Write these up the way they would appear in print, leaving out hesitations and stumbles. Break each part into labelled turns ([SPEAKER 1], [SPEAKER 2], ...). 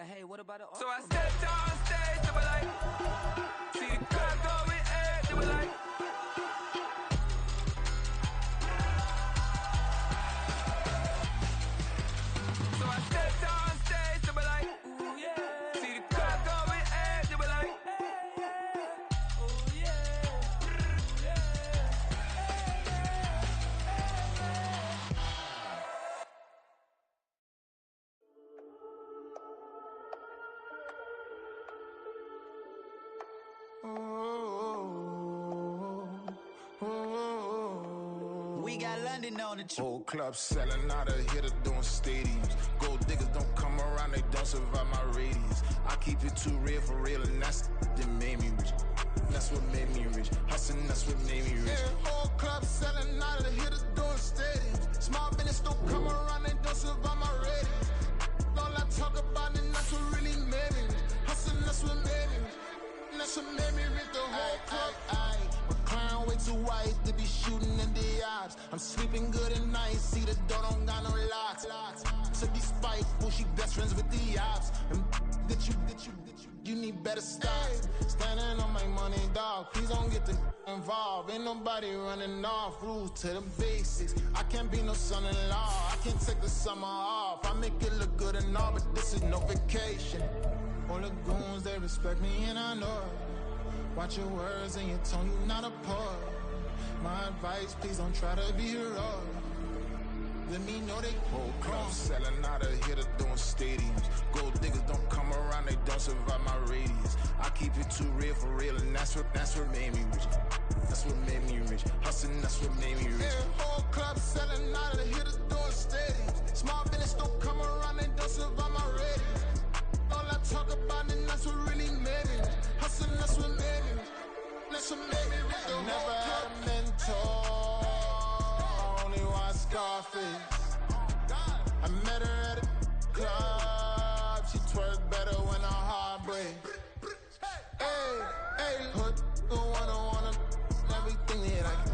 [SPEAKER 1] like, hey, what about it?
[SPEAKER 2] So I stepped on stage, they were like, see the crowd going air, they were like, so I stepped on stage, they were like, ooh yeah, see the crowd going air, they were like, oh yeah,
[SPEAKER 3] We got London on the
[SPEAKER 4] whole club selling out of here to doing stadiums. Gold diggers don't come around, they don't survive my radius. I keep it too real for real, and that's that made me rich. That's what made me rich. Hustling, that's what made me rich. Yeah, whole club selling out of here to doing stadiums. Small business don't come around, they don't survive my radius. All I talk about, and that's what really made me rich. Hustling, that's what made me rich. That's what made me rich. The whole club. Clown way too white to be shooting in the eyes. I'm sleeping good at night, see the door don't got no locks. To be spiteful, she best friends with the ops. And you need better stop. Standing on my money, dog, please don't get the involved. Ain't nobody running off, rules to the basics. I can't be no son-in-law, I can't take the summer off. I make it look good and all, but this is no vacation. All the goons, they respect me and I know it. Watch your words and your tone, you not a poet. My advice, please don't try to be heroic. Let me know they whole club selling out of here to doing stadiums. Gold diggers don't come around, they don't survive my radius. I keep it too real for real, and that's what made me rich. That's what made me rich. Hustling, that's what made me rich. Yeah, whole club selling out of here to doing stadiums. Small business don't come around, they don't survive my radius. All I talk about, and that's what really made me rich. Hustling, that's what made me rich. That's what made me rich. I never had a mentor, only one Scarface. I met her at a club, she twerk better when her heart breaks. Hey, hood, wanna everything that I can.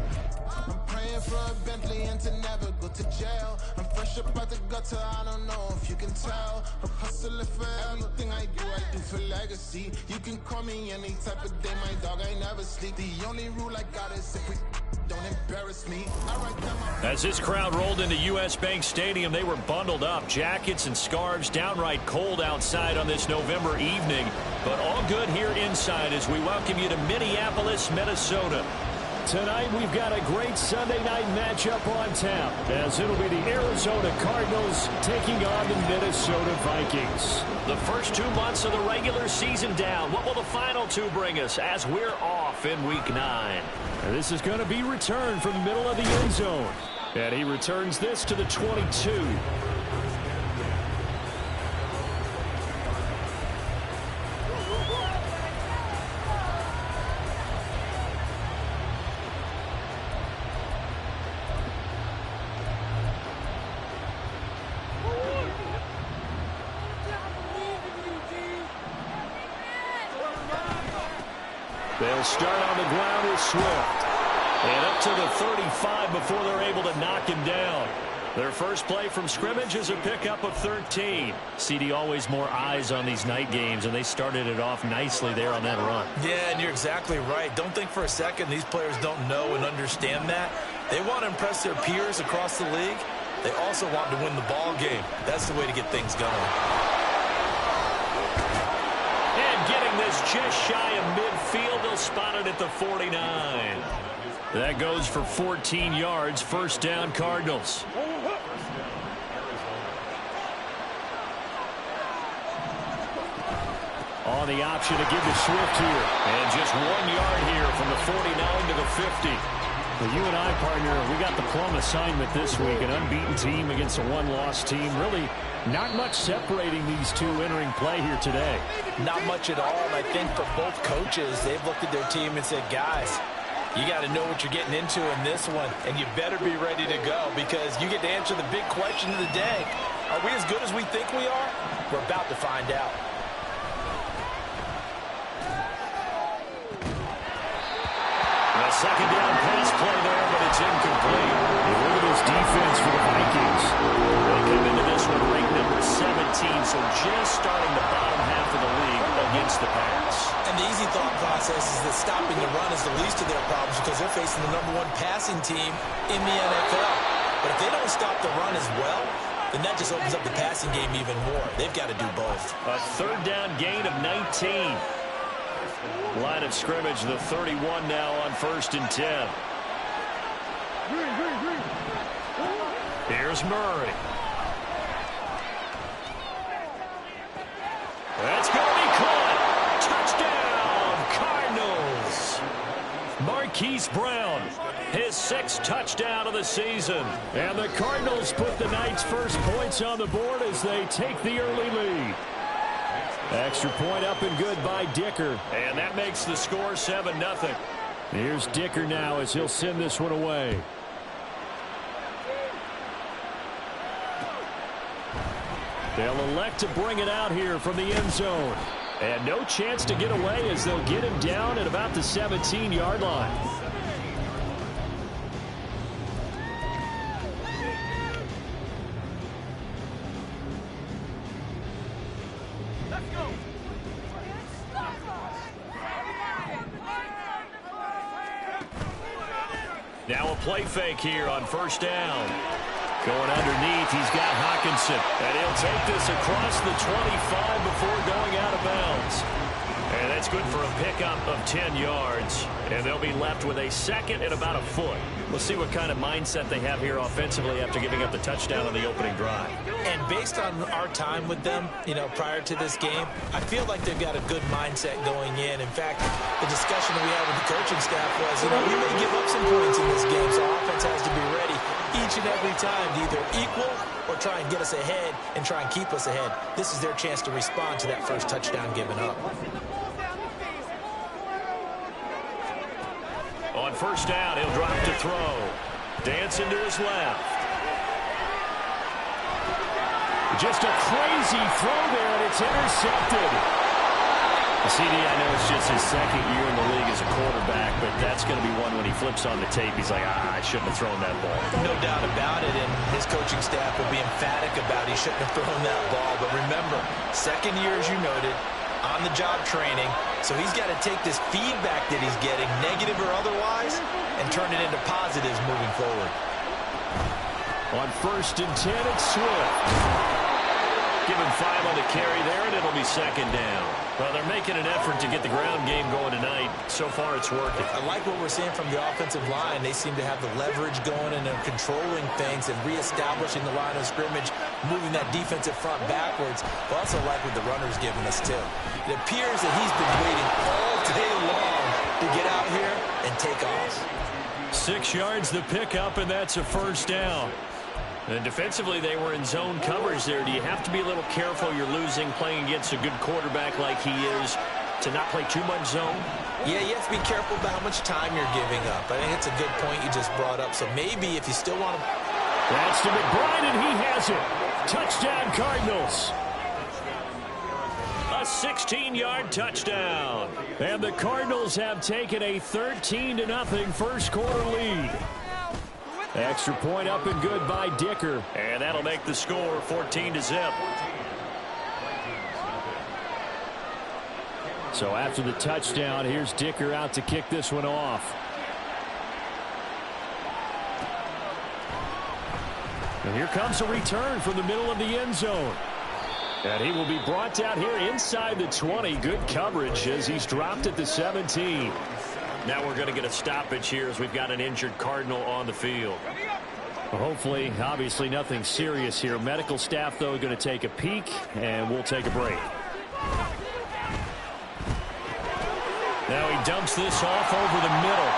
[SPEAKER 4] I'm praying for a Bentley and to never go to jail. I'm fresh up out the gutter, I don't know if you can tell. I'm hustling for everything I do for legacy. You can call me any type of day, my dog, I never sleep. The only rule I got is if we don't embarrass me.
[SPEAKER 5] As this crowd rolled into U.S. Bank Stadium, they were bundled up, jackets and scarves, downright cold outside on this November evening. But all good here inside as we welcome you to Minneapolis, Minnesota. Tonight we've got a great Sunday night matchup on tap, as it'll be the Arizona Cardinals taking on the Minnesota Vikings. The first 2 months of the regular season down. What will the final two bring us as we're off in Week 9? And this is going to be returned from the middle of the end zone. And he returns this to the 22. They'll start on the ground with Swift. And up to the 35 before they're able to knock him down. Their first play from scrimmage is a pickup of 13. CD, always more eyes on these night games, and they started it off nicely there on that run.
[SPEAKER 6] Yeah, and you're exactly right. Don't think for a second these players don't know and understand that. They want to impress their peers across the league. They also want to win the ball game. That's the way to get things going.
[SPEAKER 5] Getting this just shy of midfield. They'll spot it at the 49. That goes for 14 yards. First down, Cardinals. On the option to give to Swift here. And just 1 yard here from the 49 to the 50. Well, you and I, partner, we got the plum assignment this week. An unbeaten team against a one-loss team. Really not much separating these two entering play here today.
[SPEAKER 6] Not much at all. And I think for both coaches, they've looked at their team and said, guys, you got to know what you're getting into in this one, and you better be ready to go because you get to answer the big question of the day. Are we as good as we think we are? We're about to find out.
[SPEAKER 5] A second down pass play there, but it's incomplete. And look at this defense for the Vikings. They come into this one ranked number 17, so just starting to bottom
[SPEAKER 6] facing the #1 passing team in the NFL. But if they don't stop the run as well, then that just opens up the passing game even more. They've got to do both.
[SPEAKER 5] A third down gain of 19. Line of scrimmage, the 31 now on 1st and 10. Here's Murray. That's going to be caught. Touchdown, Cardinals. Marquise Brown, his 6th touchdown of the season. And the Cardinals put the night's first points on the board as they take the early lead. Extra point up and good by Dicker. And that makes the score 7-0. Here's Dicker now as he'll send this one away. They'll elect to bring it out here from the end zone. And no chance to get away as they'll get him down at about the 17-yard line. Now a play fake here on 1st down. Going underneath, he's got Hockenson. And he'll take this across the 25 before going out of bounds. And that's good for a pickup of 10 yards. And they'll be left with a 2nd and about a foot. We'll see what kind of mindset they have here offensively after giving up the touchdown on the opening drive.
[SPEAKER 6] And based on our time with them, prior to this game, I feel like they've got a good mindset going in. In fact, the discussion that we had with the coaching staff was, we may give up some points in this game, so offense has to be ready each and every time to either equal or try and get us ahead and try and keep us ahead. This is their chance to respond to that first touchdown given up.
[SPEAKER 5] On 1st down, he'll drop to throw. Dancing to his left. Just a crazy throw there, and it's intercepted. CD, I know it's just his 2nd year in the league as a quarterback, but that's going to be one when he flips on the tape. He's like, I shouldn't have thrown that ball.
[SPEAKER 6] No doubt about it, and his coaching staff will be emphatic about he shouldn't have thrown that ball. But remember, 2nd year, as you noted, on-the-job training, so he's got to take this feedback that he's getting, negative or otherwise, and turn it into positives moving forward.
[SPEAKER 5] On 1st and 10, it's Swift. Give him 5 on the carry there, and it'll be 2nd down. Well, they're making an effort to get the ground game going tonight. So far, it's working.
[SPEAKER 6] I like what we're seeing from the offensive line. They seem to have the leverage going, and they're controlling things and reestablishing the line of scrimmage, moving that defensive front backwards. But also like what the runner's giving us, too. It appears that he's been waiting all day long to get out here and take off.
[SPEAKER 5] 6 yards the pickup, and that's a 1st down. And defensively, they were in zone coverage there. Do you have to be a little careful? You're losing, playing against a good quarterback like he is, to not play too much zone?
[SPEAKER 6] Yeah, you have to be careful about how much time you're giving up. I think it's a good point you just brought up. So maybe if you still want to...
[SPEAKER 5] That's to McBride, and he has it. Touchdown, Cardinals. A 16-yard touchdown. And the Cardinals have taken a 13-0 first quarter lead. Extra point up and good by Dicker. And that'll make the score 14-0. So after the touchdown, here's Dicker out to kick this one off. And here comes a return from the middle of the end zone. And he will be brought down here inside the 20. Good coverage as he's dropped at the 17. Now we're going to get a stoppage here as we've got an injured Cardinal on the field. Well, hopefully, obviously nothing serious here. Medical staff, though, going to take a peek, and we'll take a break. Now he dumps this off over the middle.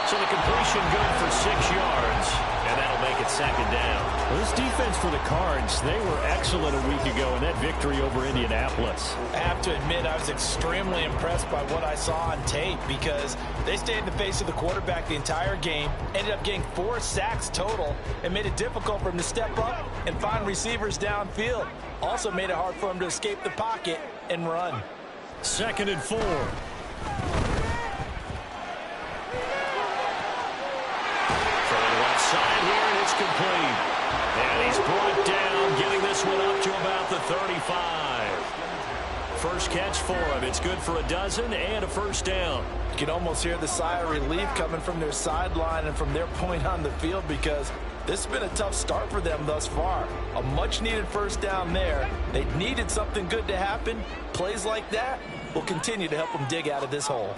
[SPEAKER 5] So the completion good for 6 yards, and that'll make it 2nd down. Well, this defense for the Cards, they were excellent a week ago in that victory over Indianapolis.
[SPEAKER 6] I have to admit, I was extremely impressed by what I saw on tape because they stayed in the face of the quarterback the entire game, ended up getting 4 sacks total, and made it difficult for him to step up and find receivers downfield. Also made it hard for him to escape the pocket and run.
[SPEAKER 5] 2nd and 4. Side here, and it's complete. And he's brought down, getting this one up to about the 35. first catch for him. It's good for a dozen and a first down.
[SPEAKER 6] You can almost hear the sigh of relief coming from their sideline and from their point on the field, because this has been a tough start for them thus far. A much-needed first down there. They needed something good to happen. Plays like that will continue to help them dig out of this hole.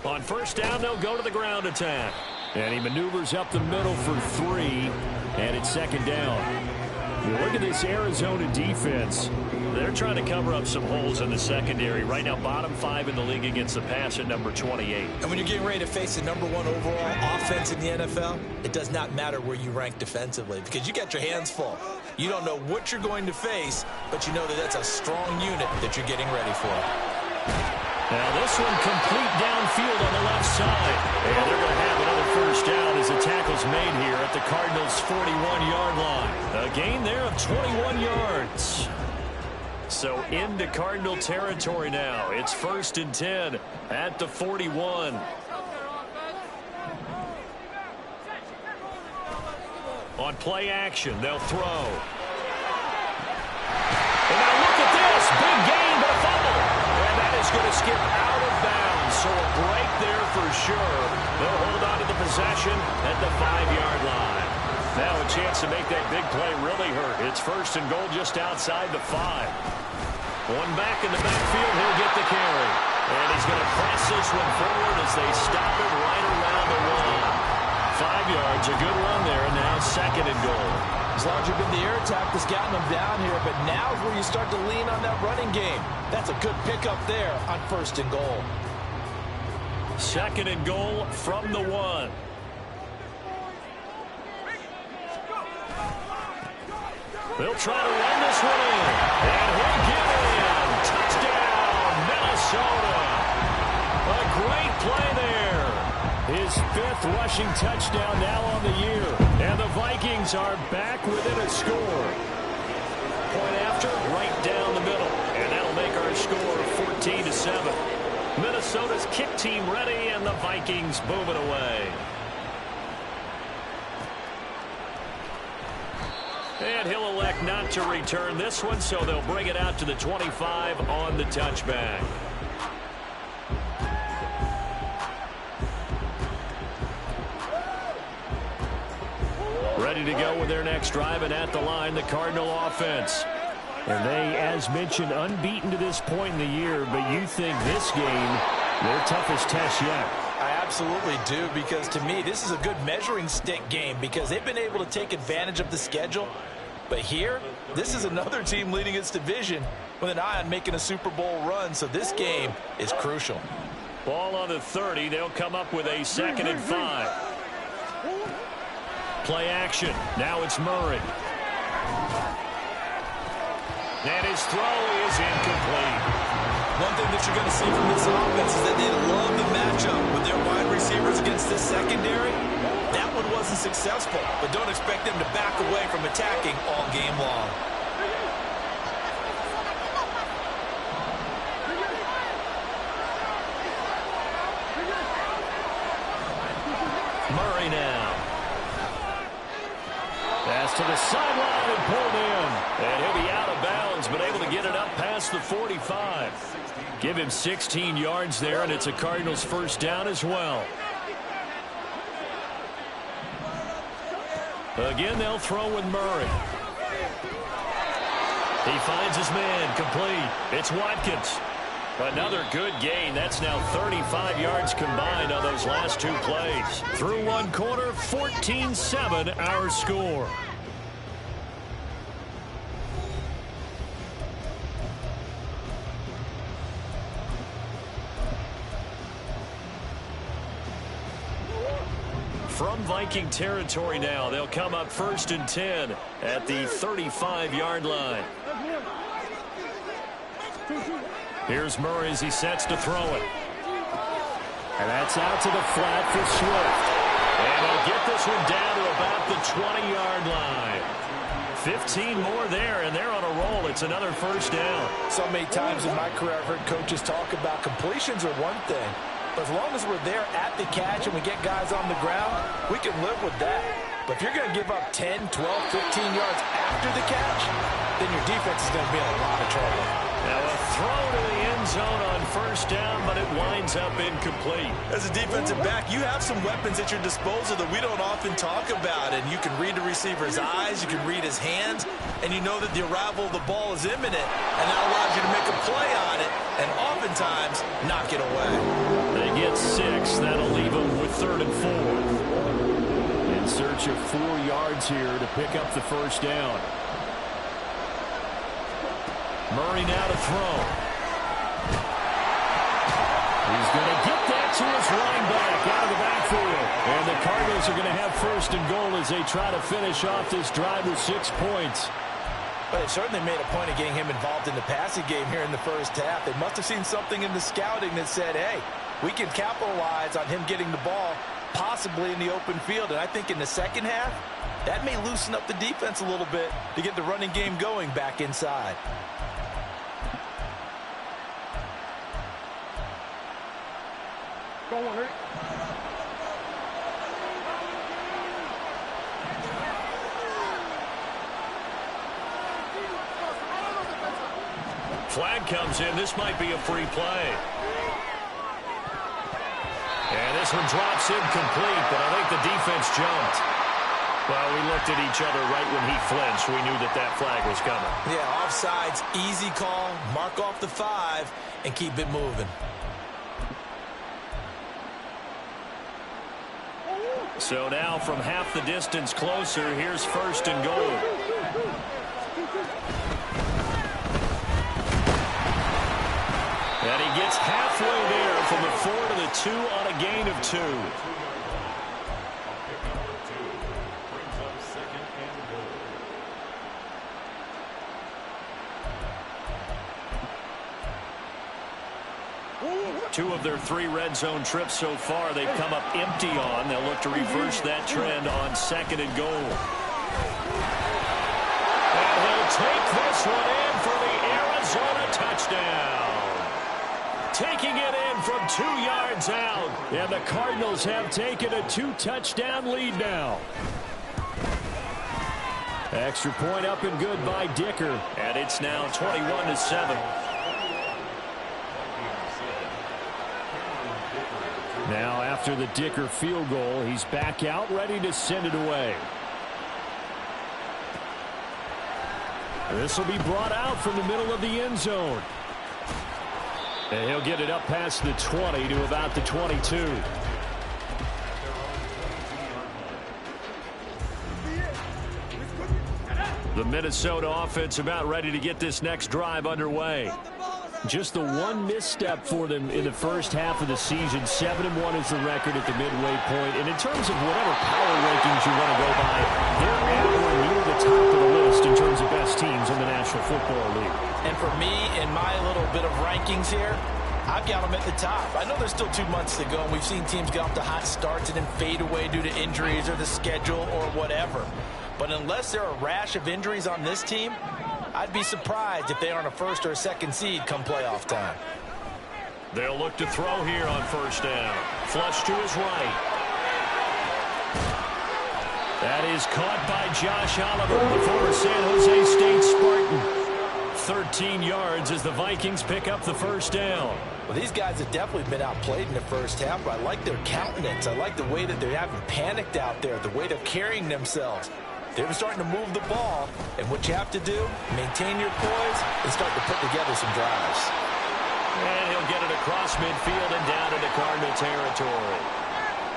[SPEAKER 5] On first down, they'll go to the ground attack. And he maneuvers up the middle for 3, and it's second down. You look at this Arizona defense. They're trying to cover up some holes in the secondary. Right now, bottom 5 in the league against the pass at number 28.
[SPEAKER 6] And when you're getting ready to face the number 1 overall offense in the NFL, it does not matter where you rank defensively, because you got your hands full. You don't know what you're going to face, but you know that that's a strong unit that you're getting ready for.
[SPEAKER 5] Now this one complete downfield on the left side. And they're going to have another first down as the tackle's made here at the Cardinals' 41-yard line. A gain there of 21 yards. So into Cardinal territory now. It's 1st and 10 at the 41. On play action, they'll throw. And now look at this. Big gain, but a fumble. And that is going to skip out of bounds. So a break there for sure. They'll hold on to the possession at the 5-yard line. Now a chance to make that big play really hurt. It's 1st and goal just outside the 5. One back in the backfield, he'll get the carry. And he's going to press this one forward as they stop it right around the 1. 5 yards, a good run there, and now 2nd and goal.
[SPEAKER 6] As larger been the air attack that's gotten them down here, but now is where you start to lean on that running game. That's a good pickup there on 1st and goal.
[SPEAKER 5] 2nd and goal from the 1. They'll try to run this one in. And he'll get in. Touchdown, Minnesota. A great play there. His 5th rushing touchdown now on the year. And the Vikings are back within a score. Point after, right down the middle. And that'll make our score 14-7. Minnesota's kick team ready, and the Vikings moving away. And he'll elect not to return this one, so they'll bring it out to the 25 on the touchback. Ready to go with their next drive, and at the line, the Cardinal offense. And they, as mentioned, unbeaten to this point in the year, but you think this game, their toughest test yet.
[SPEAKER 6] I absolutely do, because to me, this is a good measuring stick game, because they've been able to take advantage of the schedule. But here, this is another team leading its division with an eye on making a Super Bowl run, so this game is crucial.
[SPEAKER 5] Ball on the 30. They'll come up with a 2nd and 5. Play action. Now it's Murray. And his throw is incomplete.
[SPEAKER 6] One thing that you're going to see from this offense is that they love the matchup with their wide receivers against this secondary. That one wasn't successful, but don't expect them to back away from attacking all game long.
[SPEAKER 5] Murray now. Pass to the sideline and pulled in. And he'll be out of bounds, but able to get it up past the 45. Give him 16 yards there, and it's a Cardinals first down as well. Again, they'll throw with Murray. He finds his man, complete. It's Watkins. Another good gain. That's now 35 yards combined on those last 2 plays. Through one quarter, 14-7 our score. From Viking territory now, they'll come up 1st and 10 at the 35-yard line. Here's Murray as he sets to throw it. And that's out to the flat for Swift. And he'll get this one down to about the 20-yard line. 15 more there, and they're on a roll. It's another first down.
[SPEAKER 6] So many times in my career, I've heard coaches talk about completions are one thing. But as long as we're there at the catch and we get guys on the ground, we can live with that. But if you're going to give up 10, 12, 15 yards after the catch, then your defense is going to be in a lot of trouble.
[SPEAKER 5] Now a throw to the end zone on first down, but it winds up incomplete.
[SPEAKER 6] As a defensive back, you have some weapons at your disposal that we don't often talk about. And you can read the receiver's eyes, you can read his hands, and you know that the arrival of the ball is imminent. And that allows you to make a play on it and oftentimes knock it away.
[SPEAKER 5] They get 6. That'll leave them with 3rd and 4. In search of 4 yards here to pick up the first down. Murray now to throw. He's going to get that to his running back out of the backfield. And the Cardinals are going to have 1st and goal as they try to finish off this drive with 6 points.
[SPEAKER 6] But they certainly made a point of getting him involved in the passing game here in the first half. They must have seen something in the scouting that said, hey, we can capitalize on him getting the ball possibly in the open field. And I think in the second half, that may loosen up the defense a little bit to get the running game going back inside.
[SPEAKER 5] Flag comes in. This might be a free play. And this one drops incomplete, but I think the defense jumped. Well, we looked at each other right when he flinched. We knew that that flag was coming.
[SPEAKER 6] Yeah, offsides, easy call, mark off the 5, and keep it moving.
[SPEAKER 5] So now from half the distance closer, here's 1st and goal. And he gets halfway there from the 4 to the 2 on a gain of 2. Two of their 3 red zone trips so far, they've come up empty on. They'll look to reverse that trend on 2nd and goal. And he'll take this one in for the Arizona touchdown. Taking it in from 2 yards out. And the Cardinals have taken a 2-touchdown lead now. Extra point up and good by Dicker. And it's now 21-7. Now after the Dicker field goal, he's back out ready to send it away. This will be brought out from the middle of the end zone. And he'll get it up past the 20 to about the 22. The Minnesota offense about ready to get this next drive underway. Just the one misstep for them in the first half of the season. 7-1 is the record at the midway point. And in terms of whatever power rankings you want to go by, they're at or near the top of the list in terms of best teams in the National Football League.
[SPEAKER 6] And for me, in my little bit of rankings here, I've got them at the top. I know there's still 2 months to go, and we've seen teams get off to hot starts and then fade away due to injuries or the schedule or whatever. But unless there are a rash of injuries on this team, I'd be surprised if they aren't a 1st or a 2nd seed come playoff time.
[SPEAKER 5] They'll look to throw here on 1st down. Flush to his right. That is caught by Josh Oliver, the former San Jose State Spartan. 13 yards as the Vikings pick up the 1st down.
[SPEAKER 6] Well, these guys have definitely been outplayed in the first half, but I like their countenance. I like the way that they haven't panicked out there, the way they're carrying themselves. They're starting to move the ball, and what you have to do, maintain your poise and start to put together some drives.
[SPEAKER 5] And he'll get it across midfield and down into Cardinal territory.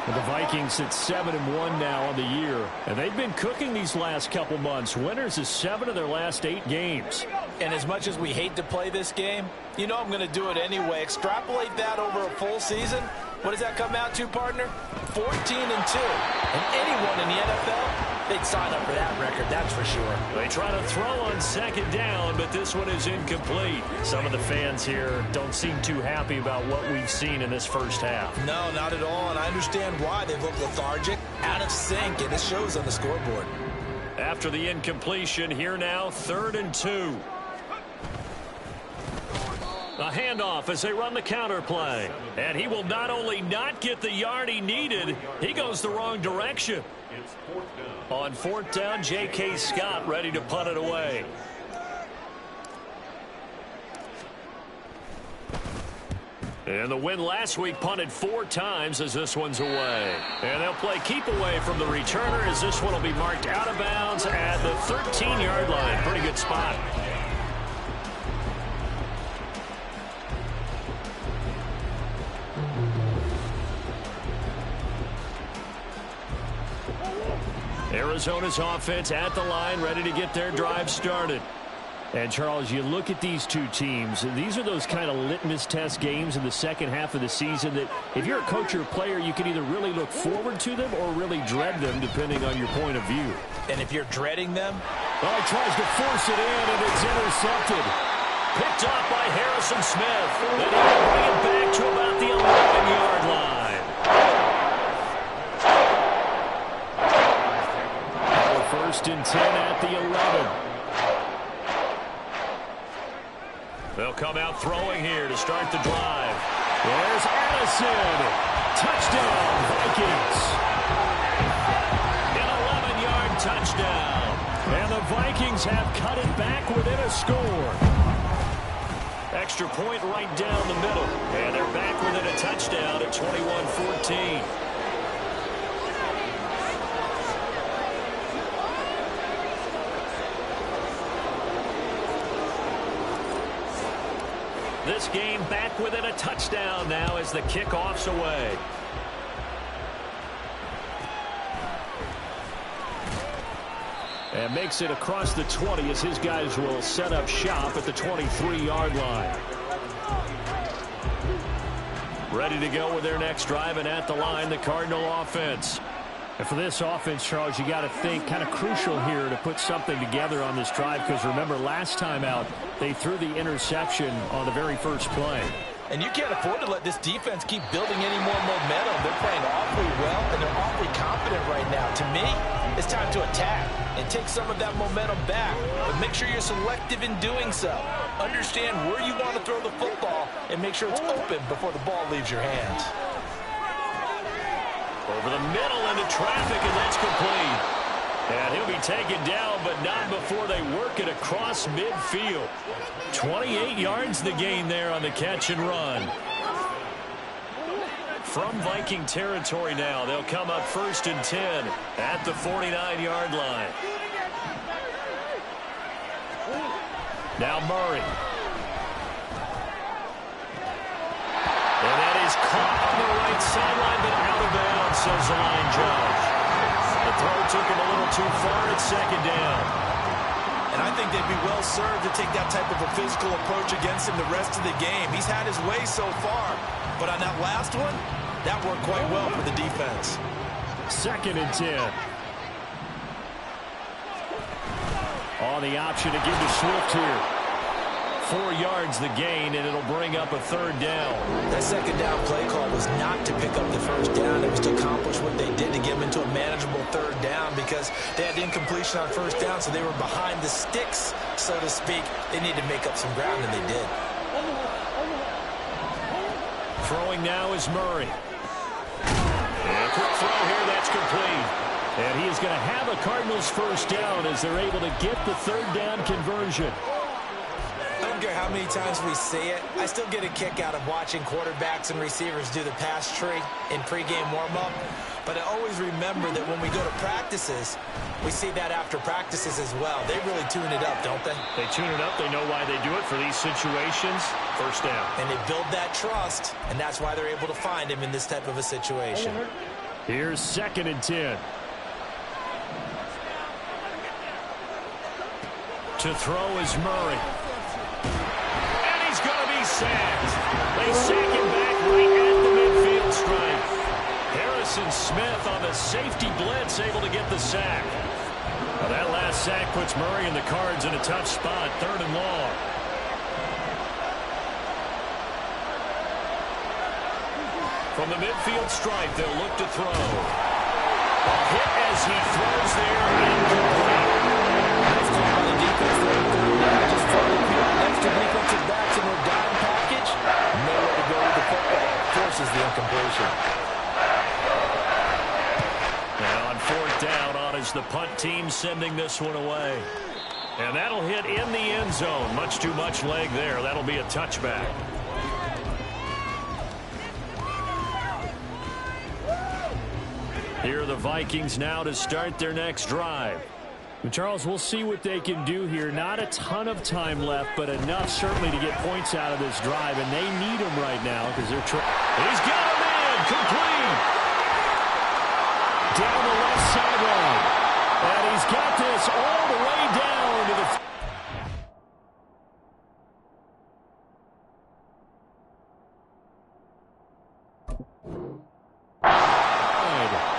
[SPEAKER 5] The Vikings at 7-1 now on the year, and they've been cooking these last couple months. Winners of 7 of their last 8 games.
[SPEAKER 6] And as much as we hate to play this game, you know I'm going to do it anyway. Extrapolate that over a full season. What does that come out to, partner? 14-2. And anyone in the NFL, they'd sign up for that record, that's for sure.
[SPEAKER 5] They try to throw on 2nd down, but this one is incomplete. Some of the fans here don't seem too happy about what we've seen in this first half.
[SPEAKER 6] No, not at all, and I understand why. They look lethargic, out of sync, and it shows on the scoreboard.
[SPEAKER 5] After the incompletion, here now, 3rd and 2. A handoff as they run the counter play. And he will not only not get the yard he needed, he goes the wrong direction. On 4th down, J.K. Scott ready to punt it away. And the win last week punted 4 times as this one's away. And they'll play keep away from the returner as this one will be marked out of bounds at the 13-yard line. Pretty good spot. Arizona's offense at the line, ready to get their drive started. And, Charles, you look at these two teams, and these are those kind of litmus test games in the second half of the season that if you're a coach or a player, you can either really look forward to them or really dread them, depending on your point of view.
[SPEAKER 6] And if you're dreading them?
[SPEAKER 5] Well, he tries to force it in, and it's intercepted. Picked off by Harrison Smith. Then he will bring it back to about the 11-yard line. First and 10 at the 11. They'll come out throwing here to start the drive. There's Addison. Touchdown, Vikings. An 11-yard touchdown. And the Vikings have cut it back within a score. Extra point right down the middle. And they're back within a touchdown at 21-14. This game back within a touchdown now as the kickoff's away. And makes it across the 20 as his guys will set up shop at the 23-yard line. Ready to go with their next drive, and at the line, the Cardinal offense. And for this offense, Charles, you got to think kind of crucial here to put something together on this drive, because remember, last time out, they threw the interception on the very first play.
[SPEAKER 6] And you can't afford to let this defense keep building any more momentum. They're playing awfully well, and they're awfully confident right now. To me, it's time to attack and take some of that momentum back, but make sure you're selective in doing so. Understand where you want to throw the football and make sure it's open before the ball leaves your hands.
[SPEAKER 5] Over the middle into traffic, and that's complete. And he'll be taken down, but not before they work it across midfield. 28 yards the gain there on the catch and run. From Viking territory now, they'll come up first and 10 at the 49-yard line. Now Murray. And that is caught on the right sideline, but out of bounds, says the line judge. The throw took him a little too far at second down.
[SPEAKER 6] And I think they'd be well served to take that type of a physical approach against him the rest of the game. He's had his way so far, but on that last one, that worked quite well for the defense.
[SPEAKER 5] Second and 10. On the option to give to Swift here. 4 yards the gain, and it'll bring up a third down.
[SPEAKER 6] That second down play call was not to pick up the first down. It was to accomplish what they did to get them into a manageable third down, because they had incompletion on first down, so they were behind the sticks, so to speak. They needed to make up some ground, and they did.
[SPEAKER 5] Throwing now is Murray. And a quick throw here, that's complete. And he is going to have a Cardinals first down as they're able to get the third down conversion.
[SPEAKER 6] I don't care how many times we see it. I still get a kick out of watching quarterbacks and receivers do the pass tree in pregame warm-up. But I always remember that when we go to practices, we see that after practices as well. They really tune it up, don't they?
[SPEAKER 5] They tune it up. They know why they do it for these situations. First down.
[SPEAKER 6] And they build that trust, and that's why they're able to find him in this type of a situation.
[SPEAKER 5] Here's second and 10. To throw is Murray. And he's going to be sacked. They sack him back right at the midfield stripe. Harrison Smith on the safety blitz able to get the sack. Well, that last sack puts Murray and the Cards in a tough spot, third and long. From the midfield stripe, they'll look to throw. A hit as he throws there, incomplete.
[SPEAKER 6] Nice call by the defense there. Just throwing extra defensive backs in their dime package. Nowhere to go with the football. Forces the incompletion.
[SPEAKER 5] And on fourth down, on is the punt team sending this one away. And that'll hit in the end zone. Much too much leg there. That'll be a touchback. Here are the Vikings now to start their next drive.
[SPEAKER 1] Charles, we'll see what they can do here. Not a ton of time left, but enough certainly to get points out of this drive, and they need them right now because they're trying.
[SPEAKER 5] He's got him in, complete.
[SPEAKER 1] Down the left sideline. And he's got this all the way down to the...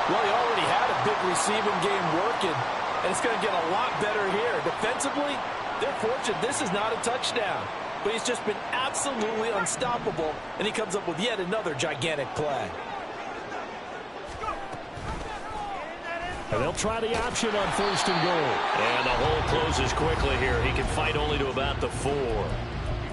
[SPEAKER 6] Well, he already had a big receiving game working, and it's going to get a lot better here. Defensively, they're fortunate this is not a touchdown, but he's just been absolutely unstoppable, and he comes up with yet another gigantic play.
[SPEAKER 1] And they'll try the option on 1st and goal.
[SPEAKER 5] And the hole closes quickly here. He can fight only to about the 4.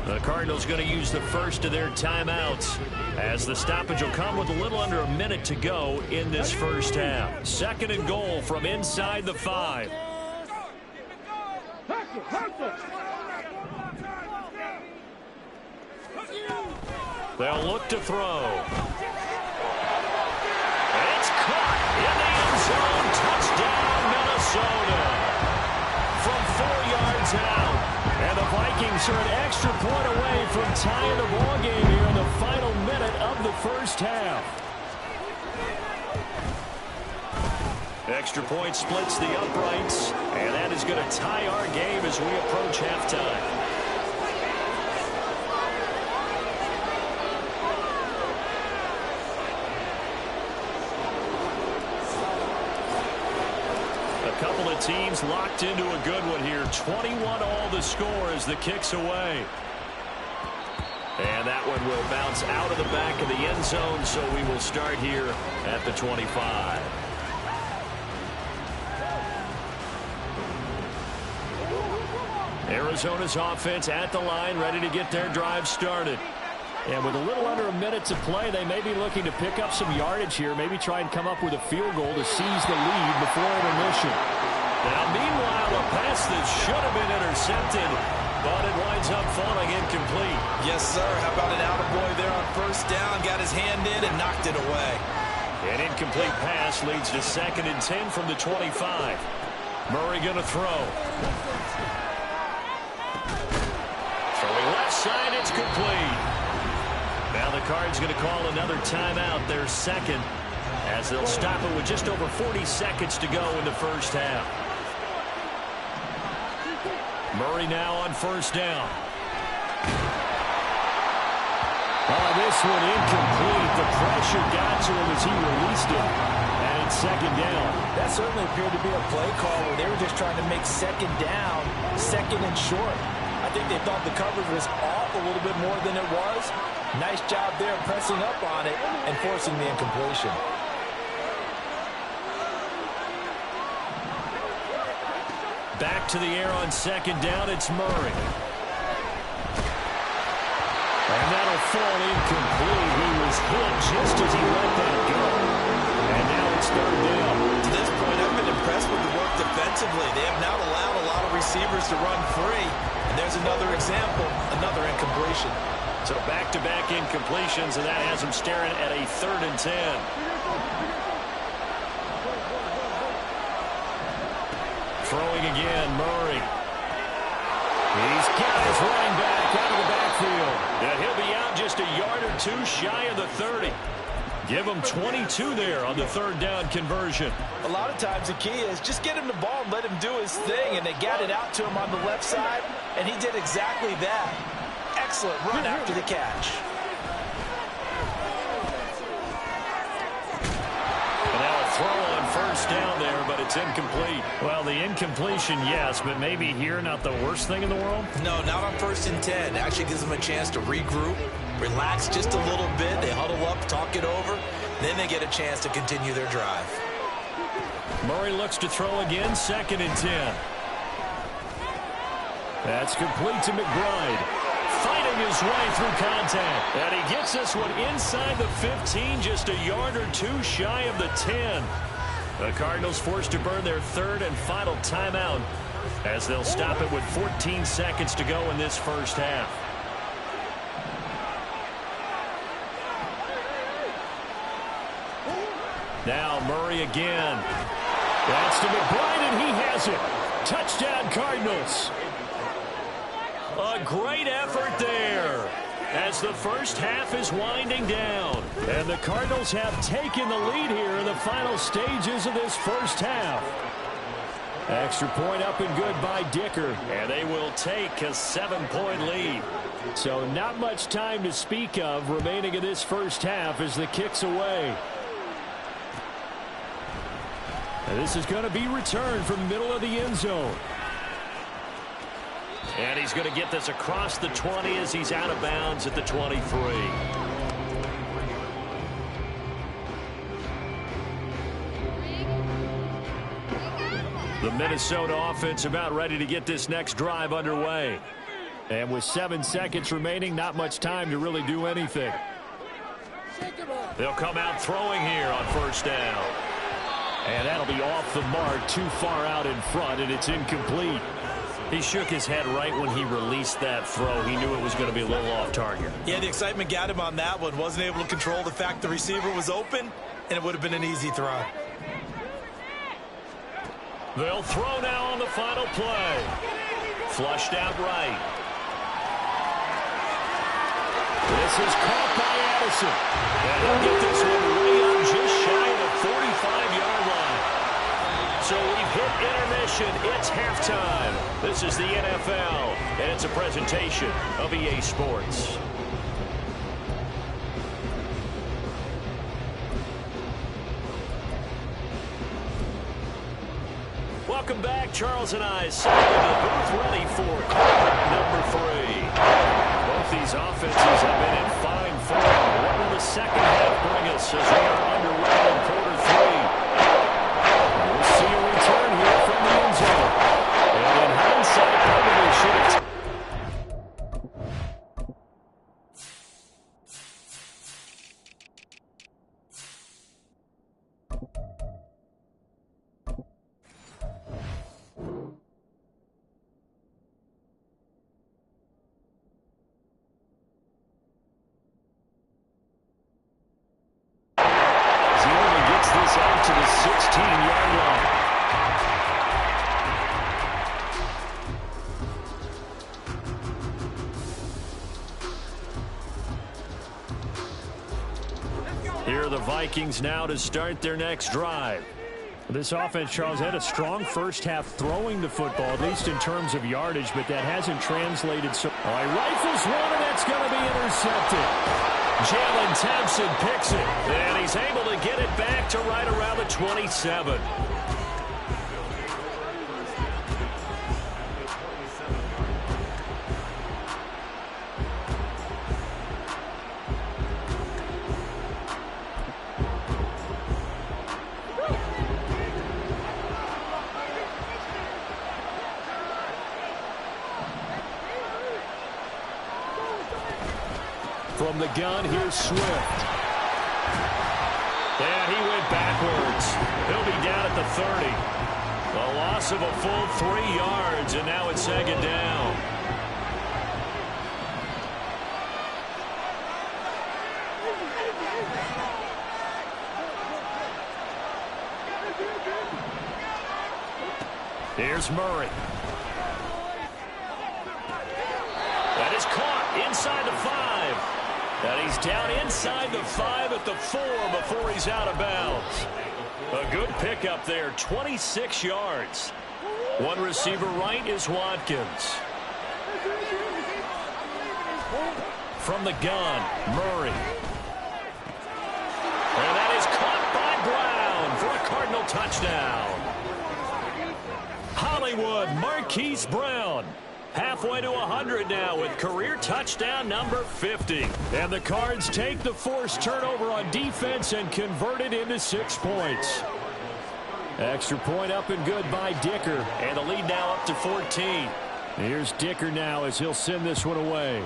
[SPEAKER 5] The Cardinals going to use the first of their timeouts as the stoppage will come with a little under a minute to go in this first half. 2nd and goal from inside the 5. They'll look to throw. It's caught in the end zone. Touchdown, Minnesota. From 4 yards out. And the Vikings are an extra point away from tying the ball game here in the final minute of the first half. Extra point splits the uprights, and that is going to tie our game as we approach halftime. Couple of teams locked into a good one here. 21-all the score as the kick's away. And that one will bounce out of the back of the end zone, so we will start here at the 25. Arizona's offense at the line, ready to get their drive started. And with a little under a minute to play, they may be looking to pick up some yardage here, maybe try and come up with a field goal to seize the lead before intermission. Now, meanwhile, a pass that should have been intercepted, but it winds up falling incomplete.
[SPEAKER 6] Yes, sir. How about an attaboy there on 1st down? Got his hand in and knocked it away.
[SPEAKER 5] An incomplete pass leads to 2nd and 10 from the 25. Murray going to throw. Throwing left side, it's complete. Now the Cards going to call another timeout, their 2nd, as they'll stop it with just over 40 seconds to go in the first half. Murray now on 1st down.
[SPEAKER 1] Oh, this one incomplete. The pressure got to him as he released it. And it's 2nd down.
[SPEAKER 6] That certainly appeared to be a play call where they were just trying to make 2nd down, 2nd and short. I think they thought the coverage was off a little bit more than it was. Nice job there pressing up on it and forcing the incompletion.
[SPEAKER 5] Back to the air on 2nd down, it's Murray. And that'll fall incomplete. He was hit just as he let that go. And now it's 3rd down.
[SPEAKER 6] To this point, I've been impressed with the work defensively. They have not allowed a lot of receivers to run free. And there's another example, another incompletion.
[SPEAKER 5] So back-to-back incompletions, and that has him staring at a 3rd and 10. Throwing again, Murray. He's got his running back out of the backfield. And he'll be out just a yard or 2 shy of the 30. Give him 22 there on the 3rd down conversion.
[SPEAKER 6] A lot of times the key is just get him the ball and let him do his thing, and they got it out to him on the left side, and he did exactly that. Excellent run after the catch.
[SPEAKER 5] And now a throw on 1st down there, but it's incomplete.
[SPEAKER 1] Well, the incompletion, yes, but maybe here not the worst thing in the world?
[SPEAKER 6] No, not on 1st and 10. Actually gives them a chance to regroup, relax just a little bit. They huddle up, talk it over. Then they get a chance to continue their drive.
[SPEAKER 5] Murray looks to throw again, 2nd and 10. That's complete to McBride. Fighting his way through contact. And he gets this one inside the 15, just a yard or 2 shy of the 10. The Cardinals forced to burn their 3rd and final timeout as they'll stop it with 14 seconds to go in this first half.
[SPEAKER 1] Now Murray again. That's to McBride, and he has it. Touchdown, Cardinals. A great effort there as the first half is winding down. And the Cardinals have taken the lead here in the final stages of this first half. Extra point up and good by Dicker. And they will take a 7-point lead. So not much time to speak of remaining in this first half as the kick's away. And this is going to be returned from the middle of the end zone.
[SPEAKER 5] And he's going to get this across the 20 as he's out of bounds at the 23. The Minnesota offense about ready to get this next drive underway.
[SPEAKER 1] And with 7 seconds remaining, not much time to really do anything.
[SPEAKER 5] They'll come out throwing here on first down.
[SPEAKER 1] And that'll be off the mark, too far out in front, and it's incomplete.
[SPEAKER 5] He shook his head right when he released that throw. He knew it was going to be a little off target.
[SPEAKER 6] Yeah, the excitement got him on that one. Wasn't able to control the fact the receiver was open, and it would have been an easy throw.
[SPEAKER 5] They'll throw now on the final play. Flushed out right.
[SPEAKER 1] This is caught by Addison.
[SPEAKER 5] And he'll get this one way up just shy of the 45-yard line. So we've hit intermission. It's halftime. This is the NFL, and it's a presentation of EA Sports. Welcome back. Charles and I sat in the booth ready for number 3. Both these offenses have been in fine form. What will the second half bring us as we are underway in quarter 3? We'll see a return here from the end zone. And in hindsight, probably should have. Out to the 16-yard line. Here are the Vikings now to start their next drive.
[SPEAKER 1] This offense, Charles, had a strong first half throwing the football, at least in terms of yardage, but that hasn't translated. So, all right, rifles one, and that's going to be intercepted.
[SPEAKER 5] Jalen Thompson picks it, and he's able to get it back to right around the 27.
[SPEAKER 1] From the gun, here's Swift.
[SPEAKER 5] And he went backwards. He'll be down at the 30. A loss of a full 3 yards, and now it's second down. Here's Murray. That is caught inside the 5. And he's down inside the 5 at the 4 before he's out of bounds. A good pickup there, 26 yards. One receiver right is Watkins. From the gun, Murray. And that is caught by Brown for a Cardinal touchdown. Hollywood Marquise Brown. Halfway to 100 now with career touchdown number 50.
[SPEAKER 1] And the Cards take the forced turnover on defense and convert it into 6 points. Extra point up and good by Dicker.
[SPEAKER 5] And the lead now up to 14.
[SPEAKER 1] Here's Dicker now as he'll send this one away.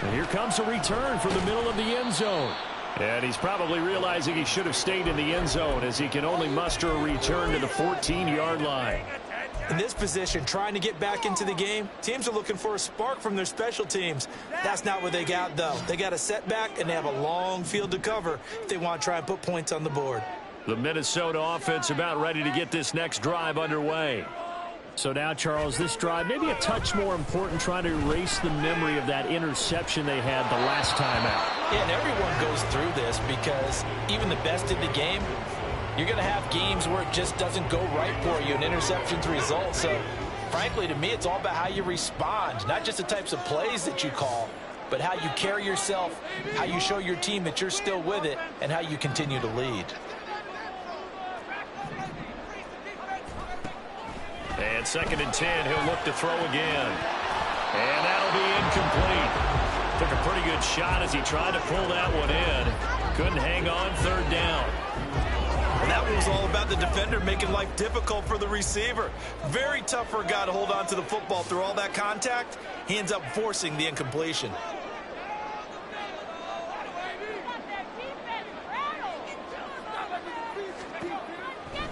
[SPEAKER 1] And here comes a return from the middle of the end zone. And he's probably realizing he should have stayed in the end zone as he can only muster a return to the 14-yard line.
[SPEAKER 6] In this position, trying to get back into the game, teams are looking for a spark from their special teams. That's not what they got, though. They got a setback, and they have a long field to cover if they want to try and put points on the board.
[SPEAKER 5] The Minnesota offense about ready to get this next drive underway. So now, Charles, this drive maybe a touch more important, trying to erase the memory of that interception they had the last time out.
[SPEAKER 6] Yeah, and everyone goes through this because even the best in the game, you're going to have games where it just doesn't go right for you, and interceptions result. So, frankly, to me, it's all about how you respond, not just the types of plays that you call, but how you carry yourself, how you show your team that you're still with it, and how you continue to lead.
[SPEAKER 5] And 2nd and 10, he'll look to throw again. And that'll be incomplete. Took a pretty good shot as he tried to pull that one in. Couldn't hang on 3rd down.
[SPEAKER 6] And that one was all about the defender making life difficult for the receiver. Very tough for a guy to hold on to the football through all that contact. He ends up forcing the incompletion.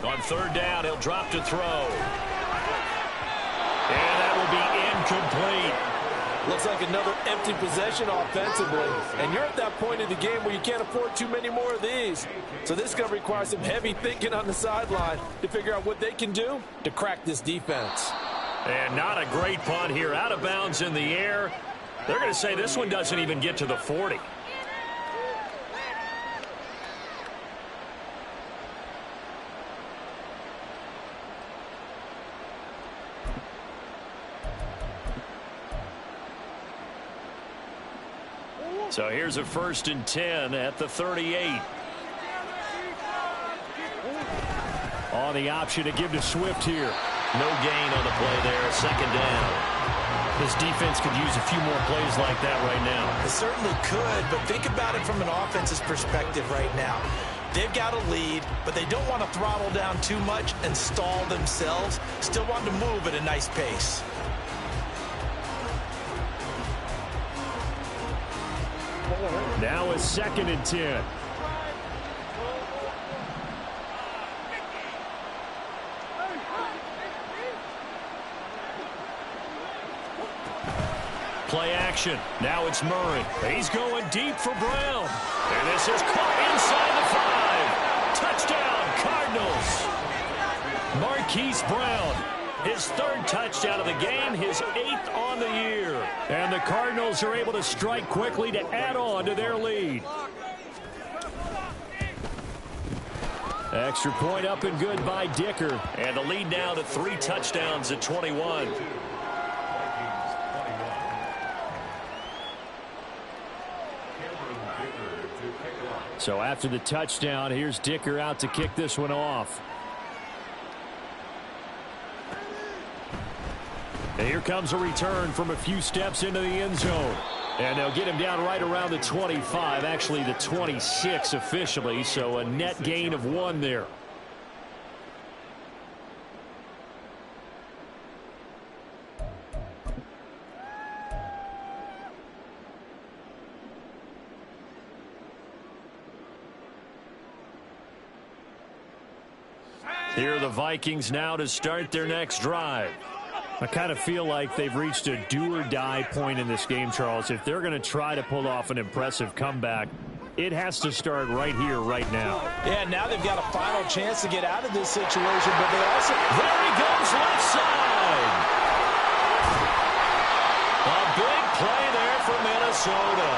[SPEAKER 5] On 3rd down, he'll drop to throw. And that will be incomplete.
[SPEAKER 6] Looks like another empty possession offensively. And you're at that point in the game where you can't afford too many more of these. So this is going to require some heavy thinking on the sideline to figure out what they can do to crack this defense.
[SPEAKER 5] And not a great punt here. Out of bounds in the air. They're going to say this one doesn't even get to the 40. So here's a 1st and 10 at the 38. On the option to give to Swift here.
[SPEAKER 6] No gain on the play there. 2nd down.
[SPEAKER 5] This defense could use a few more plays like that right now.
[SPEAKER 6] It certainly could, but think about it from an offense's perspective right now. They've got a lead, but they don't want to throttle down too much and stall themselves. Still want to move at a nice pace.
[SPEAKER 5] Now a 2nd and 10. Play action. Now it's Murray. He's going deep for Brown. And this is caught inside the 5. Touchdown, Cardinals. Marquise Brown. His 3rd touchdown of the game, his 8th on the year. And the Cardinals are able to strike quickly to add on to their lead. Extra point up and good by Dicker. And the lead now to 3 touchdowns at 21. So after the touchdown, here's Dicker out to kick this one off. And here comes a return from a few steps into the end zone. And they'll get him down right around the 25, actually the 26 officially, so a net gain of 1 there. Here are the Vikings now to start their next drive. I kind of feel like they've reached a do-or-die point in this game, Charles. If they're going to try to pull off an impressive comeback, it has to start right here, right now.
[SPEAKER 6] Yeah, now they've got a final chance to get out of this situation, but they also... There he goes, left side!
[SPEAKER 5] A big play there for Minnesota.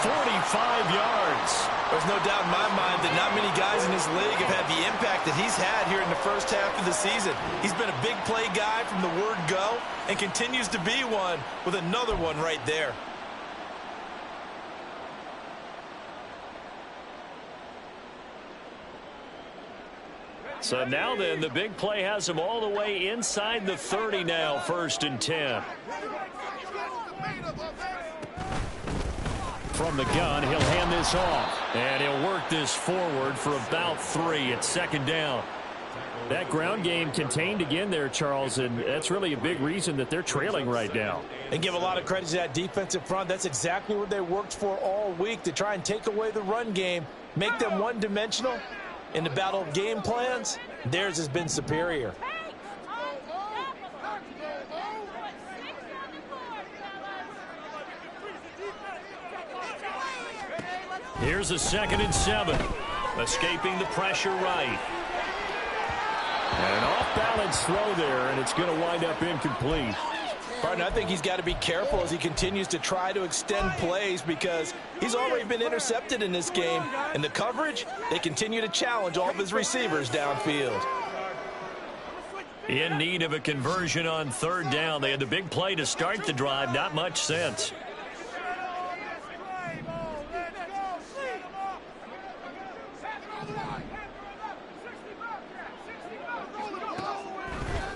[SPEAKER 5] 45 yards.
[SPEAKER 6] There's no doubt in my mind that not many guys in this league have had the impact that he's had here in the first half of the season. He's been a big play guy from the word go and continues to be one with another one right there.
[SPEAKER 5] So now then, the big play has him all the way inside the 30 now, 1st and 10. From the gun, he'll hand this off. And he'll work this forward for about 3 at 2nd down. That ground game contained again there, Charles, and that's really a big reason that they're trailing right now.
[SPEAKER 6] And give a lot of credit to that defensive front. That's exactly what they worked for all week, to try and take away the run game, make them one-dimensional. In the battle of game plans, theirs has been superior.
[SPEAKER 5] Here's a 2nd and 7. Escaping the pressure right.
[SPEAKER 1] And an off-balance throw there, and it's going to wind up incomplete.
[SPEAKER 6] Partner, I think he's got to be careful as he continues to try to extend plays because he's already been intercepted in this game. And the coverage, they continue to challenge all of his receivers downfield.
[SPEAKER 5] In need of a conversion on 3rd down. They had the big play to start the drive. Not much sense.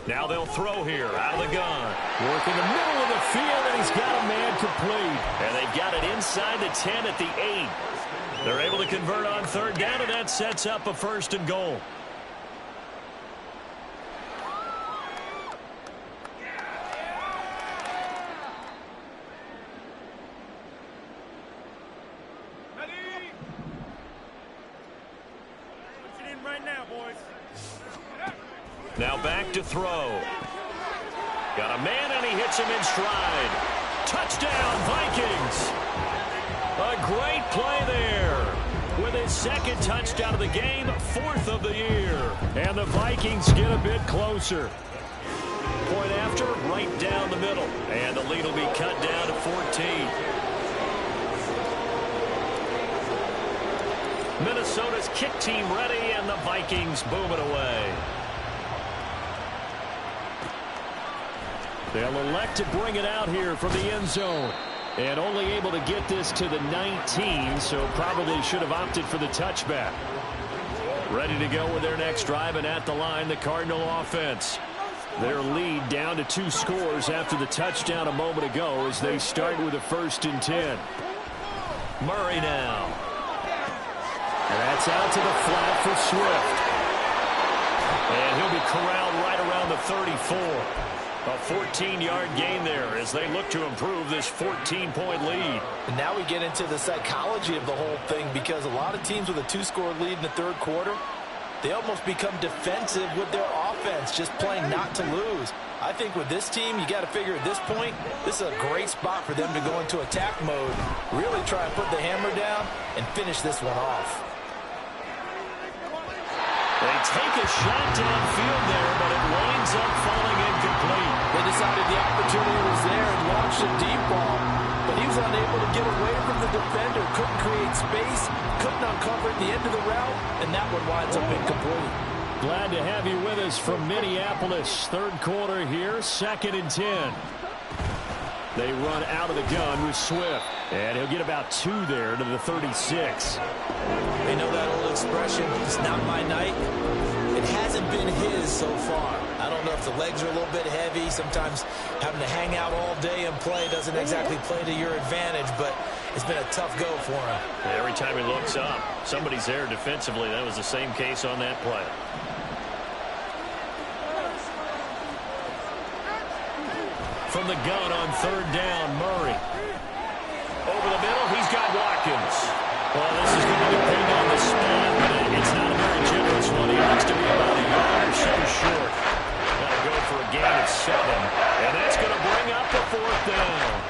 [SPEAKER 5] Now they'll throw here out of the gun.
[SPEAKER 1] Working the middle of the field, and he's got a man complete.
[SPEAKER 5] And they've got it inside the 10 at the 8. They're able to convert on 3rd down, and that sets up a 1st and goal. Now back to throw. Got a man, and he hits him in stride. Touchdown, Vikings. A great play there. With his 2nd touchdown of the game, 4th of the year.
[SPEAKER 1] And the Vikings get a bit closer.
[SPEAKER 5] Point after, right down the middle. And the lead will be cut down to 14. Minnesota's kick team ready, and the Vikings boom it away.
[SPEAKER 1] They'll elect to bring it out here from the end zone. And only able to get this to the 19, so probably should have opted for the touchback. Ready to go with their next drive, and at the line, the Cardinal offense. Their lead down to 2 scores after the touchdown a moment ago as they start with a 1st and 10.
[SPEAKER 5] Murray now.
[SPEAKER 1] And that's out to the flat for Swift.
[SPEAKER 5] And he'll be corralled right around the 34. A 14-yard gain there as they look to improve this 14-point lead.
[SPEAKER 6] And now we get into the psychology of the whole thing because a lot of teams with a 2-score lead in the 3rd quarter, they almost become defensive with their offense, just playing not to lose. I think with this team, you got to figure at this point, this is a great spot for them to go into attack mode, really try and put the hammer down and finish this one off.
[SPEAKER 5] They take a shot downfield there, but it winds up falling incomplete.
[SPEAKER 6] They decided the opportunity was there and launched a deep ball, but he was unable to get away from the defender, couldn't create space, couldn't uncover at the end of the route, and that one winds up incomplete.
[SPEAKER 1] Glad to have you with us from Minneapolis. 3rd quarter here, 2nd and 10. They run out of the gun with Swift. And he'll get about 2 there to the 36.
[SPEAKER 6] They know that old expression, it's not my night. It hasn't been his so far. I don't know if the legs are a little bit heavy. Sometimes having to hang out all day and play doesn't exactly play to your advantage, but it's been a tough go for him.
[SPEAKER 5] Every time he looks up, somebody's there defensively. That was the same case on that play. From the gun on 3rd down, Murray. Over the middle, he's got Watkins. Well, this is going to depend on the spot, but it's not a very generous one. He looks to be about a yard or so short. Got to go for a gain of 7. And that's going to bring up the 4th down.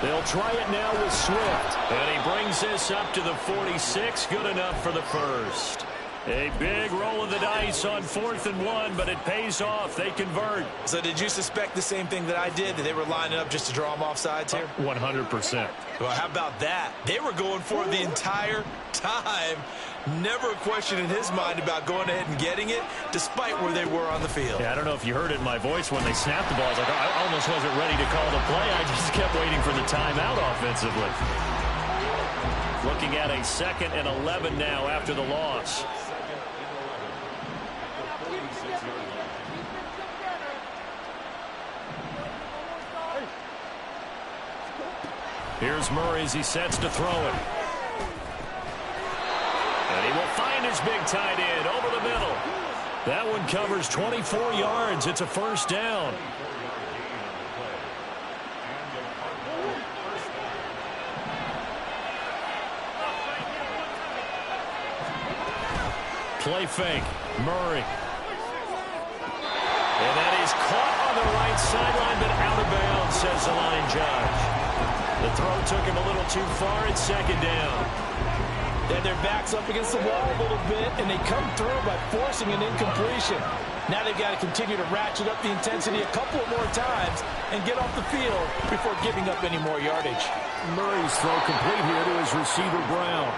[SPEAKER 1] They'll try it now with Swift.
[SPEAKER 5] And he brings this up to the 46. Good enough for the 1st. A big roll of the dice on 4th and 1, but it pays off. They convert.
[SPEAKER 6] So did you suspect the same thing that I did, that they were lining up just to draw them off sides here?
[SPEAKER 5] 100%.
[SPEAKER 6] Well, how about that? They were going for it the entire time. Never a question in his mind about going ahead and getting it, despite where they were on the field.
[SPEAKER 5] Yeah, I don't know if you heard it in my voice when they snapped the ball. I was like, I almost wasn't ready to call the play. I just kept waiting for the timeout offensively. Looking at a 2nd and 11 now after the loss. Here's Murray as he sets to throw it. And he will find his big tight end over the middle. That one covers 24 yards. It's a 1st down. Play fake. Murray. And that is caught on the right sideline, but out of bounds, says the line judge. The throw took him a little too far. It's second down.
[SPEAKER 6] And their back's up against the wall a little bit, and they come through by forcing an incompletion. Now they've got to continue to ratchet up the intensity a couple of more times and get off the field before giving up any more yardage.
[SPEAKER 1] Murray's throw complete here to his receiver, Brown.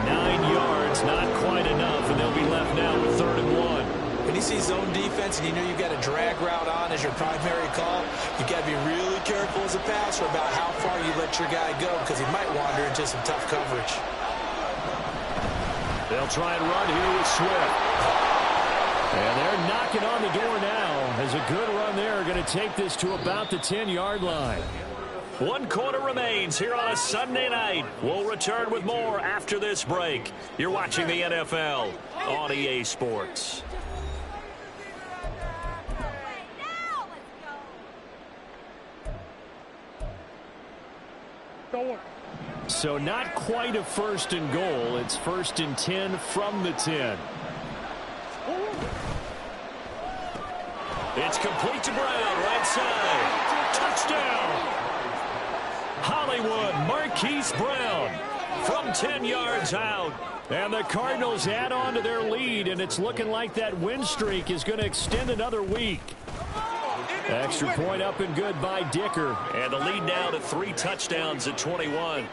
[SPEAKER 5] 9 yards, not quite enough, and they'll be left now with 3rd and 1.
[SPEAKER 6] When you see zone defense and you know you've got a drag route on as your primary call, you've got to be really careful as a passer about how far you let your guy go because he might wander into some tough coverage.
[SPEAKER 1] They'll try and run here with Swift. And they're knocking on the door now as a good run there going to take this to about the 10-yard line.
[SPEAKER 5] 1 quarter remains here on a Sunday night. We'll return with more after this break. You're watching the NFL on EA Sports.
[SPEAKER 1] So not quite a 1st and goal. It's 1st and 10 from the 10.
[SPEAKER 5] It's complete to Brown, right side. Touchdown! Hollywood Marquise Brown from 10 yards out.
[SPEAKER 1] And the Cardinals add on to their lead, and it's looking like that win streak is going to extend another week. Extra point up and good by Dicker.
[SPEAKER 5] And the lead now to 3 touchdowns at 21.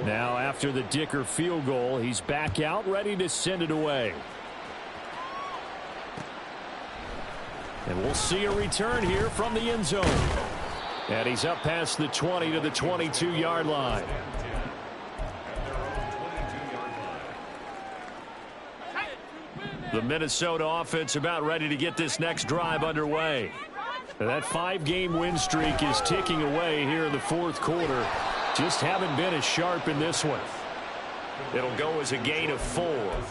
[SPEAKER 1] Now after the Dicker field goal, he's back out ready to send it away. And we'll see a return here from the end zone. And he's up past the 20 to the 22-yard line. The Minnesota offense about ready to get this next drive underway. That 5-game win streak is ticking away here in the 4th quarter. Just haven't been as sharp in this one.
[SPEAKER 5] It'll go as a gain of 4,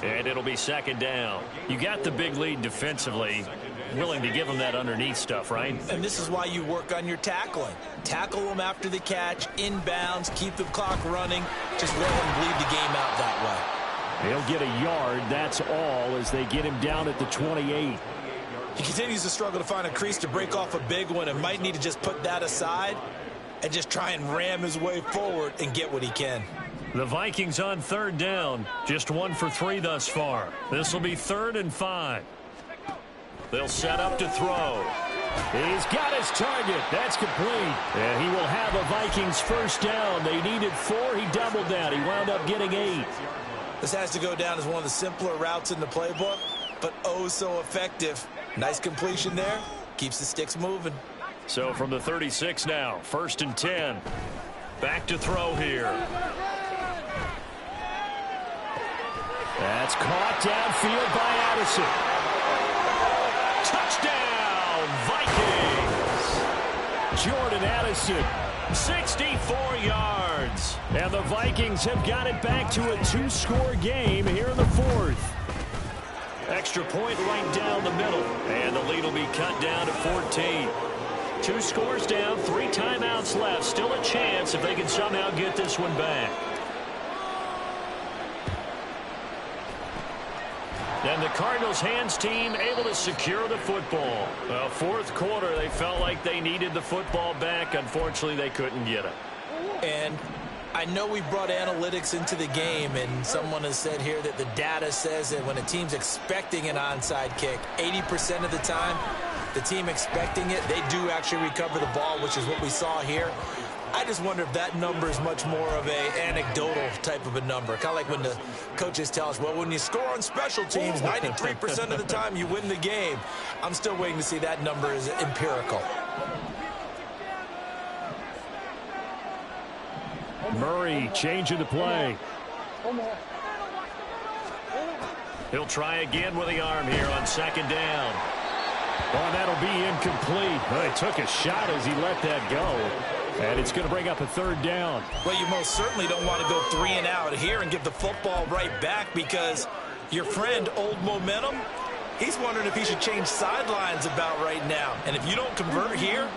[SPEAKER 5] and it'll be 2nd down. You got the big lead defensively. Willing to give them that underneath stuff, right?
[SPEAKER 6] And this is why you work on your tackling. Tackle them after the catch, inbounds, keep the clock running. Just let them bleed the game out that way.
[SPEAKER 1] They'll get a yard, that's all, as they get him down at the 28.
[SPEAKER 6] He continues to struggle to find a crease to break off a big one and might need to just put that aside and just try and ram his way forward and get what he can.
[SPEAKER 5] The Vikings on 3rd down. Just 1 for 3 thus far. This will be 3rd and 5. They'll set up to throw.
[SPEAKER 1] He's got his target. That's complete. And he will have a Vikings 1st down. They needed 4. He doubled that. He wound up getting 8.
[SPEAKER 6] This has to go down as one of the simpler routes in the playbook, but oh so effective. Nice completion there. Keeps the sticks moving.
[SPEAKER 5] So from the 36 now, 1st and 10. Back to throw here.
[SPEAKER 1] That's caught downfield by Addison.
[SPEAKER 5] Touchdown, Vikings!
[SPEAKER 1] Jordan Addison.
[SPEAKER 5] 64 yards.
[SPEAKER 1] And the Vikings have got it back to a 2-score game here in the 4th.
[SPEAKER 5] Extra point right down the middle. And the lead will be cut down to 14. 2 scores down, 3 timeouts left. Still a chance if they can somehow get this one back. And the Cardinals hands team able to secure the football. 4th quarter, they felt like they needed the football back. Unfortunately, they couldn't get it.
[SPEAKER 6] And I know we brought analytics into the game, and someone has said here that the data says that when a team's expecting an onside kick, 80% of the time, the team expecting it, they do actually recover the ball, which is what we saw here. I just wonder if that number is much more of a anecdotal type of a number. Kind of like when the coaches tell us, well, when you score on special teams, 93% of the time you win the game. I'm still waiting to see that number is empirical.
[SPEAKER 1] Murray changing the play.
[SPEAKER 5] He'll try again with the arm here on 2nd down.
[SPEAKER 1] Oh, that'll be incomplete. Well, he took a shot as he let that go. And it's going to bring up a 3rd down.
[SPEAKER 6] Well, you most certainly don't want to go 3 and out here and give the football right back because your friend, old momentum, He's wondering if he should change sidelines about right now. And if you don't convert here,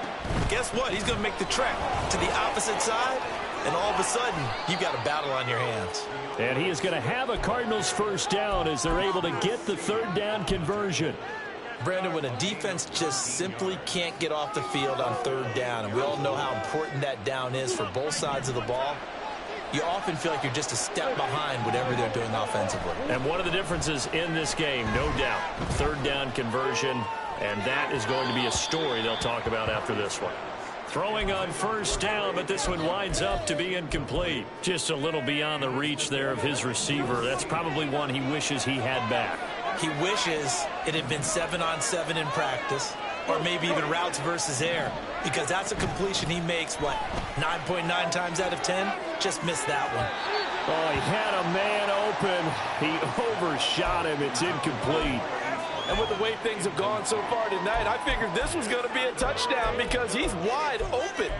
[SPEAKER 6] guess what? He's going to make the trek to the opposite side, and all of a sudden, you've got a battle on your hands.
[SPEAKER 1] And he is going to have a Cardinals first down as they're able to get the third down conversion.
[SPEAKER 6] Brandon, when a defense just simply can't get off the field on third down, and we all know how important that down is for both sides of the ball, you often feel like you're just a step behind whatever they're doing offensively.
[SPEAKER 1] And one of the differences in this game, no doubt, third down conversion, and that is going to be a story they'll talk about after this one. Throwing on first down, but this one winds up to be incomplete. Just a little beyond the reach there of his receiver. That's probably one he wishes he had back.
[SPEAKER 6] He wishes it had been 7-on-7 in practice, or maybe even routes versus air, because that's a completion he makes, what, 9.9 times out of 10? Just missed that one.
[SPEAKER 1] Oh, he had a man open. He overshot him. It's incomplete.
[SPEAKER 3] And with the way things have gone so far tonight, I figured this was going to be a touchdown because he's wide open.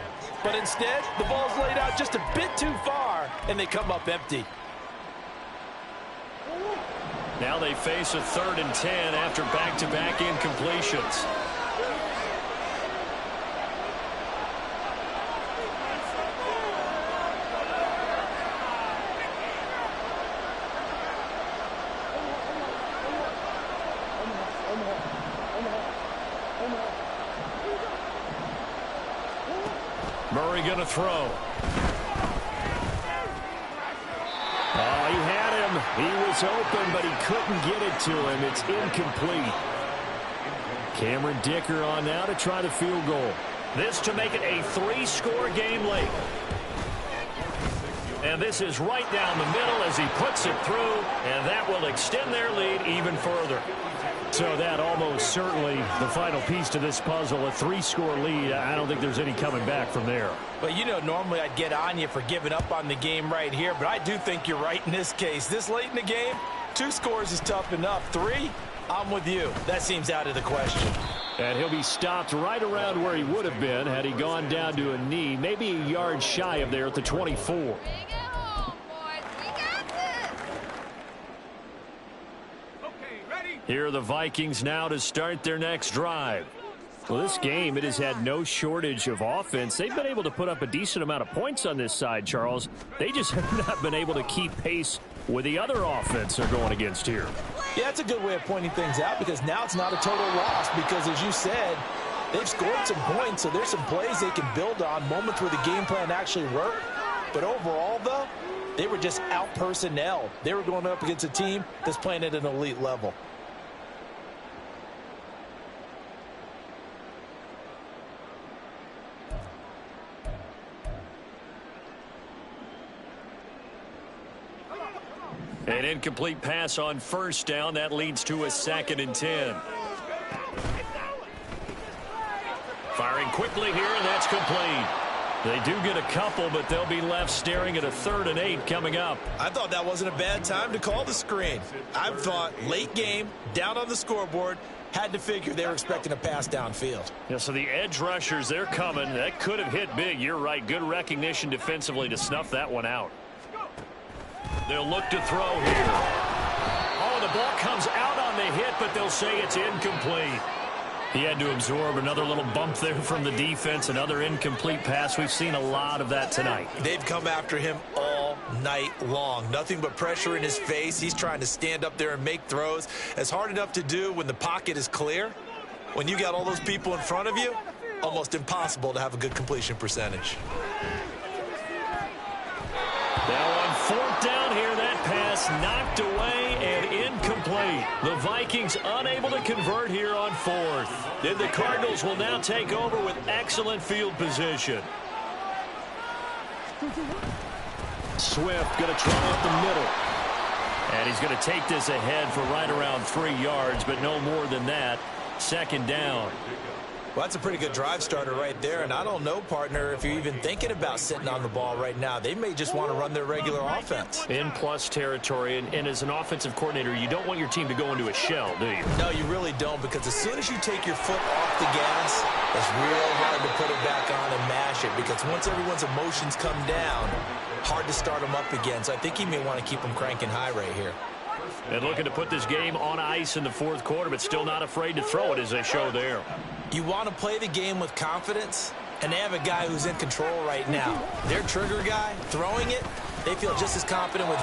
[SPEAKER 3] But instead, the ball's laid out just a bit too far, and they come up empty.
[SPEAKER 1] Now they face a 3rd and 10 after back-to-back incompletions. Murray going to throw. Oh, he had him. He was open, but he couldn't get it to him. It's incomplete. Cameron Dicker on now to try the field goal. This to make it a 3-score game late. And this is right down the middle as he puts it through, and that will extend their lead even further. So that almost certainly the final piece to this puzzle, a 3-score lead. I don't think there's any coming back from there.
[SPEAKER 6] But, you know, normally I'd get on you for giving up on the game right here, but I do think you're right in this case. This late in the game, 2 scores is tough enough. 3, I'm with you. That seems out of the question.
[SPEAKER 1] And he'll be stopped right around where he would have been had he gone down to a knee, maybe a yard shy of there at the 24. Here are the Vikings now to start their next drive. Well, this game, it has had no shortage of offense. They've been able to put up a decent amount of points on this side, Charles. They just have not been able to keep pace with the other offense they're going against here.
[SPEAKER 6] Yeah, that's a good way of pointing things out because now it's not a total loss because, as you said, they've scored some points, so there's some plays they can build on, moments where the game plan actually worked. But overall, though, they were just out-personnel. They were going up against a team that's playing at an elite level.
[SPEAKER 1] An incomplete pass on first down. That leads to a 2nd and 10. Firing quickly here, and that's complete. They do get a couple, but they'll be left staring at a 3rd and 8 coming up.
[SPEAKER 6] I thought that wasn't a bad time to call the screen. I thought late game, down on the scoreboard, had to figure they were expecting a pass downfield.
[SPEAKER 1] Yeah, so the edge rushers, they're coming. That could have hit big. You're right. Good recognition defensively to snuff that one out. They'll look to throw here. Oh, the ball comes out on the hit, but they'll say it's incomplete. He had to absorb another little bump there from the defense, another incomplete pass. We've seen a lot of that tonight.
[SPEAKER 6] They've come after him all night long. Nothing but pressure in his face. He's trying to stand up there and make throws. It's hard enough to do when the pocket is clear. When you got all those people in front of you, almost impossible to have a good completion percentage.
[SPEAKER 1] Now on 4th down here, that pass knocked away and incomplete. The Vikings unable to convert here on 4th. Then the Cardinals will now take over with excellent field position. Swift going to try up the middle. And he's going to take this ahead for right around 3 yards, but no more than that. 2nd down.
[SPEAKER 6] Well, that's a pretty good drive starter right there, and I don't know, partner, if you're even thinking about sitting on the ball right now. They may just want to run their regular offense.
[SPEAKER 1] In plus territory, and as an offensive coordinator, you don't want your team to go into a shell, do you?
[SPEAKER 6] No, you really don't, because as soon as you take your foot off the gas, it's real hard to put it back on and mash it, because once everyone's emotions come down, hard to start them up again. So I think you may want to keep them cranking high right here.
[SPEAKER 5] And looking to put this game on ice in the fourth quarter, but still not afraid to throw it as they show there.
[SPEAKER 6] You want to play the game with confidence, and they have a guy who's in control right now. Their trigger guy, throwing it, they feel just as confident with.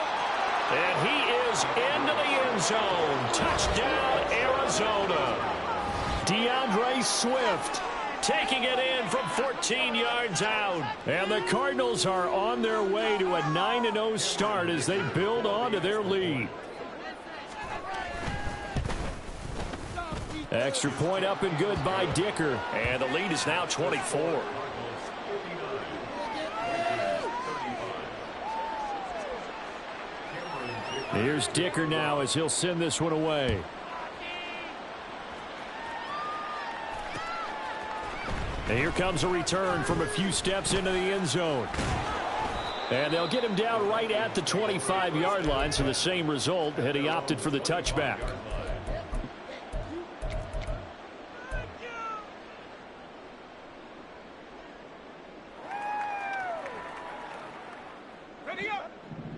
[SPEAKER 5] And he is into the end zone. Touchdown, Arizona. DeAndre Swift taking it in from 14 yards out. And the Cardinals are on their way to a 9-0 start as they build on to their lead. Extra point up and good by Dicker. And the lead is now 24. Here's Dicker now as he'll send this one away. And here comes a return from a few steps into the end zone. And they'll get him down right at the 25-yard line, so the same result had he opted for the touchback.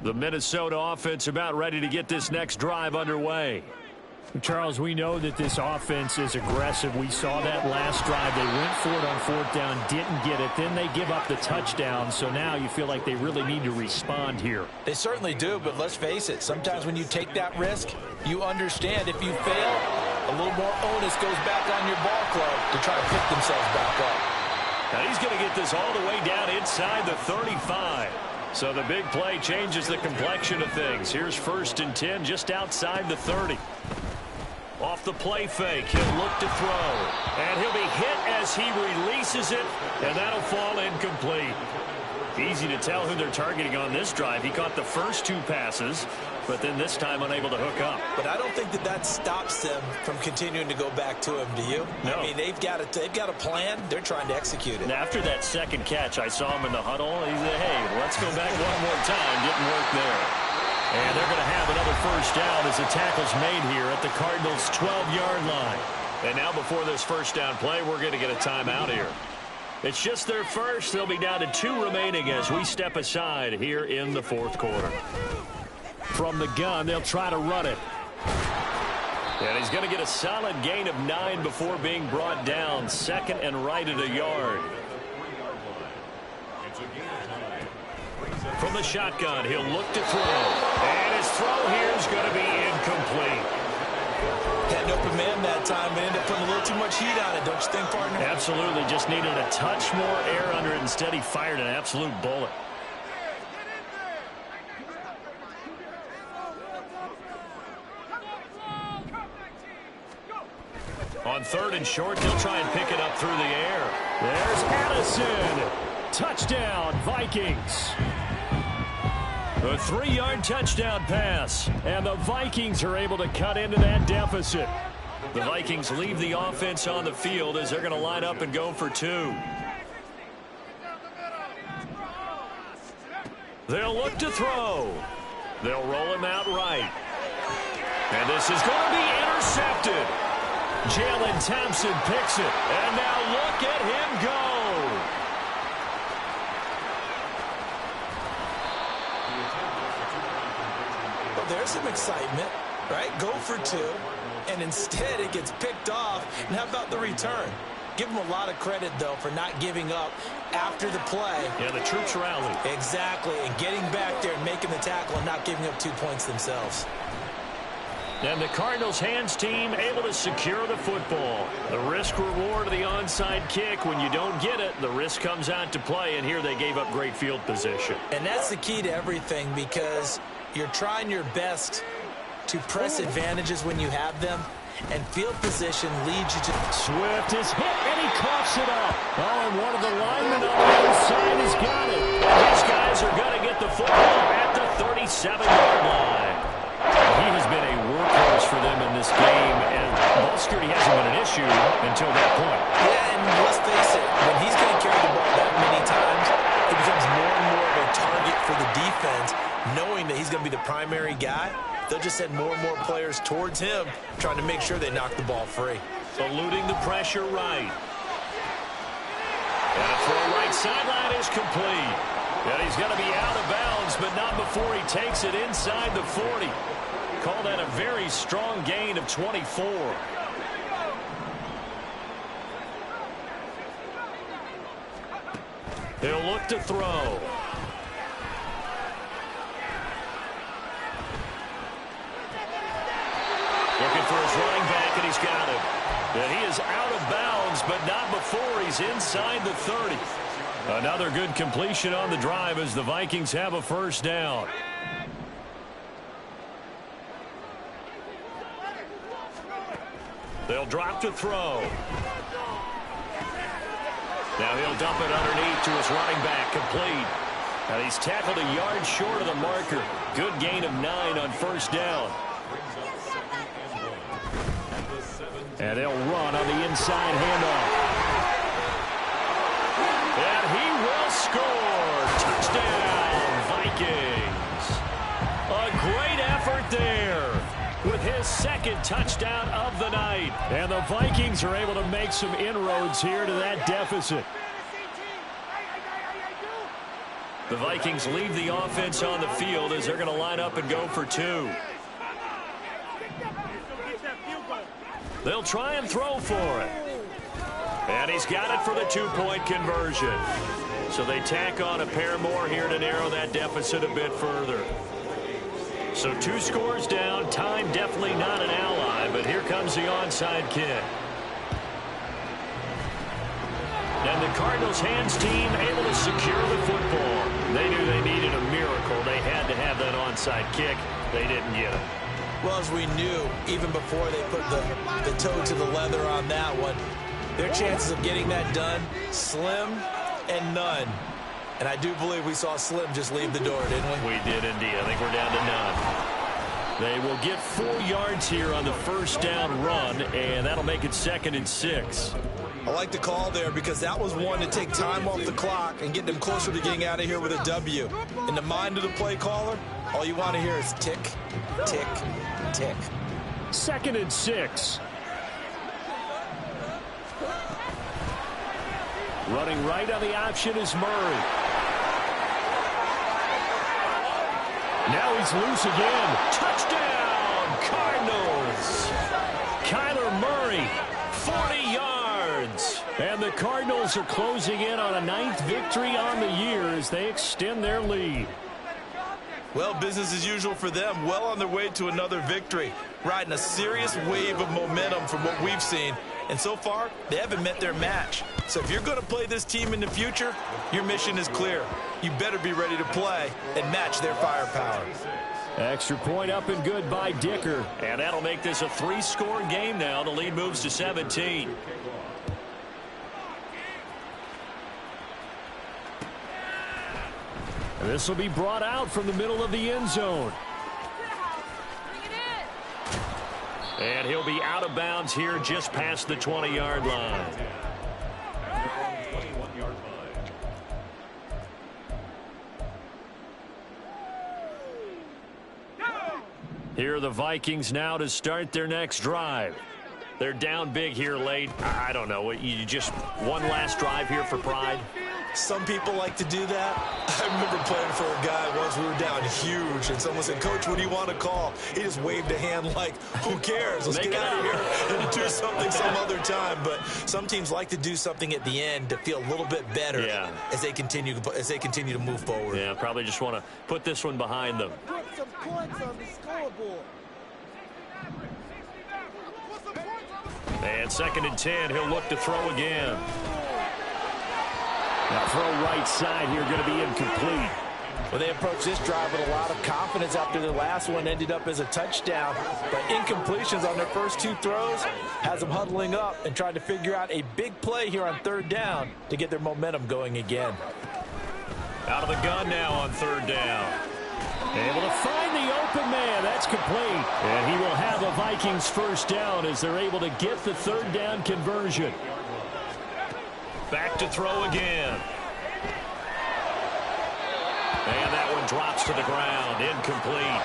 [SPEAKER 5] The Minnesota offense about ready to get this next drive underway.
[SPEAKER 1] Charles, we know that this offense is aggressive. We saw that last drive. They went for it on fourth down, didn't get it. Then they give up the touchdown. So now you feel like they really need to respond here.
[SPEAKER 6] They certainly do, but let's face it. Sometimes when you take that risk, you understand if you fail, a little more onus goes back on your ball club to try to pick themselves back up.
[SPEAKER 5] Now he's going to get this all the way down inside the 35. So the big play changes the complexion of things. Here's 1st and 10 just outside the 30. Off the play fake, he'll look to throw. And he'll be hit as he releases it, and that'll fall incomplete. Easy to tell who they're targeting on this drive. He caught the first 2 passes, but then this time unable to hook up.
[SPEAKER 6] But I don't think that stops them from continuing to go back to him, do you?
[SPEAKER 5] No.
[SPEAKER 6] I mean, they've got a plan. They're trying to execute it.
[SPEAKER 5] And after that second catch, I saw him in the huddle. He said, hey, let's go back one more time. Didn't work there. And they're going to have another first down as the tackle's made here at the Cardinals' 12-yard line. And now before this first down play, we're going to get a timeout here. It's just their first. They'll be down to 2 remaining as we step aside here in the fourth quarter. From the gun, they'll try to run it. And he's going to get a solid gain of 9 before being brought down. 2nd and right at a yard. From the shotgun, he'll look to throw. And his throw here is going to be incomplete.
[SPEAKER 6] Had an open man that time, but ended up putting a little too much heat on it, don't you think, partner?
[SPEAKER 5] Absolutely. Just needed a touch more air under it. Instead, he fired an absolute bullet. On 3rd and short, they'll try and pick it up through the air. There's Addison. Touchdown, Vikings. A 3-yard touchdown pass, and the Vikings are able to cut into that deficit. The Vikings leave the offense on the field as they're going to line up and go for 2. They'll look to throw. They'll roll him out right. And this is going to be intercepted. Jalen Thompson picks it, and now look at him go.
[SPEAKER 6] There's some excitement, right? Go for 2, and instead it gets picked off. And how about the return? Give them a lot of credit, though, for not giving up after the play.
[SPEAKER 5] Yeah, the troops rallied.
[SPEAKER 6] Exactly, and getting back there and making the tackle and not giving up 2 points themselves.
[SPEAKER 5] And the Cardinals' hands team able to secure the football. The risk-reward of the onside kick. When you don't get it, the risk comes out to play, and here they gave up great field position.
[SPEAKER 6] And that's the key to everything, because you're trying your best to press advantages when you have them, and field position leads you to...
[SPEAKER 5] Swift is hit, and he coughs it up. Oh, and one of the linemen on the inside has got it. These guys are going to get the football at the 37-yard line. He has been a workhorse for them in this game, and ball security hasn't been an issue until that point.
[SPEAKER 6] Yeah, and let's face it, when he's going to carry the ball that many times, it becomes more and more of a target for the defense, knowing that he's going to be the primary guy. They'll just send more and more players towards him, trying to make sure they knock the ball free.
[SPEAKER 5] Eluding the pressure right. And a throw right sideline is complete. And he's going to be out of bounds, but not before he takes it inside the 40. call that a very strong gain of 24. He'll look to throw. Looking for his running back, and he's got it. And he is out of bounds, but not before he's inside the 30. Another good completion on the drive as the Vikings have a first down. They'll drop to throw. Now he'll dump it underneath to his running back, complete. And he's tackled a yard short of the marker. Good gain of 9 on first down. And they'll run on the inside handoff. And he will score. Touchdown, Vikings. A great effort there with his second touchdown of the night. And the Vikings are able to make some inroads here to that deficit. The Vikings leave the offense on the field as they're going to line up and go for 2. They'll try and throw for it. And he's got it for the 2-point conversion. So they tack on a pair more here to narrow that deficit a bit further. So 2 scores down. Time definitely not an ally, but here comes the onside kick. And the Cardinals hands team able to secure the football. They knew they needed a miracle. They had to have that onside kick. They didn't get it.
[SPEAKER 6] Well, as we knew, even before they put the toe to the leather on that one, their chances of getting that done, slim and none. And I do believe we saw Slim just leave the door, didn't we?
[SPEAKER 5] We did indeed. I think we're down to none. They will get 4 yards here on the first down run, and that'll make it 2nd and 6.
[SPEAKER 6] I like the call there because that was one to take time off the clock and get them closer to getting out of here with a W. In the mind of the play caller, all you want to hear is tick, tick, tick.
[SPEAKER 5] 2nd and 6. Running right on the option is Murray. Now he's loose again. Touchdown, Cardinals. Kyler Murray, 40 yards. And the Cardinals are closing in on a 9th victory on the year as they extend their lead.
[SPEAKER 6] Well, business as usual for them. Well on their way to another victory. Riding a serious wave of momentum from what we've seen. And so far, they haven't met their match. So if you're going to play this team in the future, your mission is clear. You better be ready to play and match their firepower.
[SPEAKER 5] Extra point up and good by Dicker. And that'll make this a 3-score game now. The lead moves to 17. This will be brought out from the middle of the end zone. And he'll be out of bounds here just past the 20-yard line. Here are the Vikings now to start their next drive. They're down big here late. I don't know. You just one last drive here for pride?
[SPEAKER 6] Some people like to do that. I remember playing for a guy once. We were down huge, and someone said, "Coach, what do you want to call?" He just waved a hand like, "Who cares? Let's get out of here and do something some other time." But some teams like to do something at the end to feel a little bit better as they continue to move forward.
[SPEAKER 5] Yeah, probably just want to put this one behind them.
[SPEAKER 7] Put some points on the scoreboard.
[SPEAKER 5] And 2nd and 10, he'll look to throw again. Now throw right side here, going to be incomplete.
[SPEAKER 6] Well, they approached this drive with a lot of confidence after the last one ended up as a touchdown. But incompletions on their first 2 throws has them huddling up and trying to figure out a big play here on 3rd down to get their momentum going again.
[SPEAKER 5] Out of the gun now on 3rd down. Able to find the open man. That's complete. And he will have the Vikings first down as they're able to get the 3rd down conversion. Back to throw again. And that one drops to the ground. Incomplete.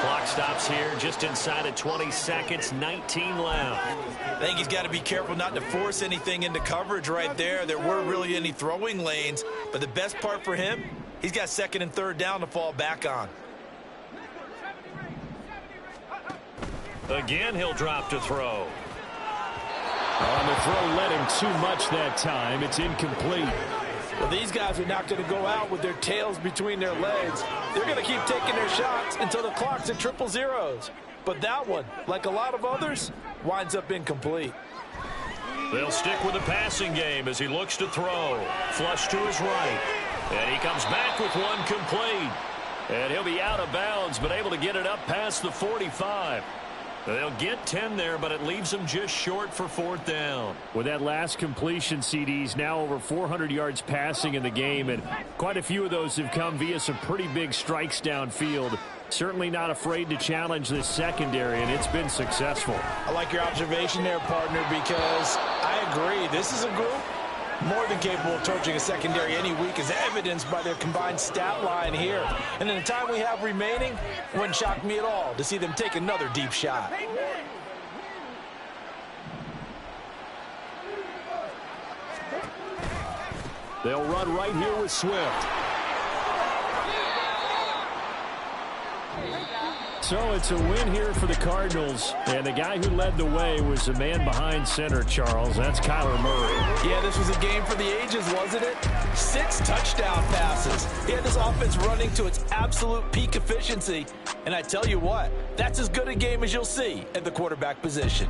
[SPEAKER 5] Clock stops here just inside of 20 seconds. 19 left.
[SPEAKER 6] I think he's got to be careful not to force anything into coverage right there. There weren't really any throwing lanes. But the best part for him, he's got 2nd and 3rd down to fall back on.
[SPEAKER 5] Again, he'll drop to throw.
[SPEAKER 1] On the throw led him too much that time. It's incomplete.
[SPEAKER 3] Well, these guys are not going to go out with their tails between their legs. They're going to keep taking their shots until the clock's at 0-0. But that one, like a lot of others, winds up incomplete.
[SPEAKER 5] They'll stick with the passing game as he looks to throw. Flush to his right. And he comes back with one complete. And he'll be out of bounds, but able to get it up past the 45. They'll get 10 there, but it leaves them just short for 4th down.
[SPEAKER 1] With that last completion, CD's now over 400 yards passing in the game, and quite a few of those have come via some pretty big strikes downfield. Certainly not afraid to challenge this secondary, and it's been successful.
[SPEAKER 6] I like your observation there, partner, because I agree. This is a group more than capable of torching a secondary any week, as evidenced by their combined stat line here. And in the time we have remaining, it wouldn't shock me at all to see them take another deep shot.
[SPEAKER 1] They'll run right here with Swift. So it's a win here for the Cardinals, and the guy who led the way was the man behind center, Charles. That's Kyler Murray.
[SPEAKER 6] Yeah, this was a game for the ages, wasn't it? 6 touchdown passes. He had this offense running to its absolute peak efficiency. And I tell you what, that's as good a game as you'll see at the quarterback position.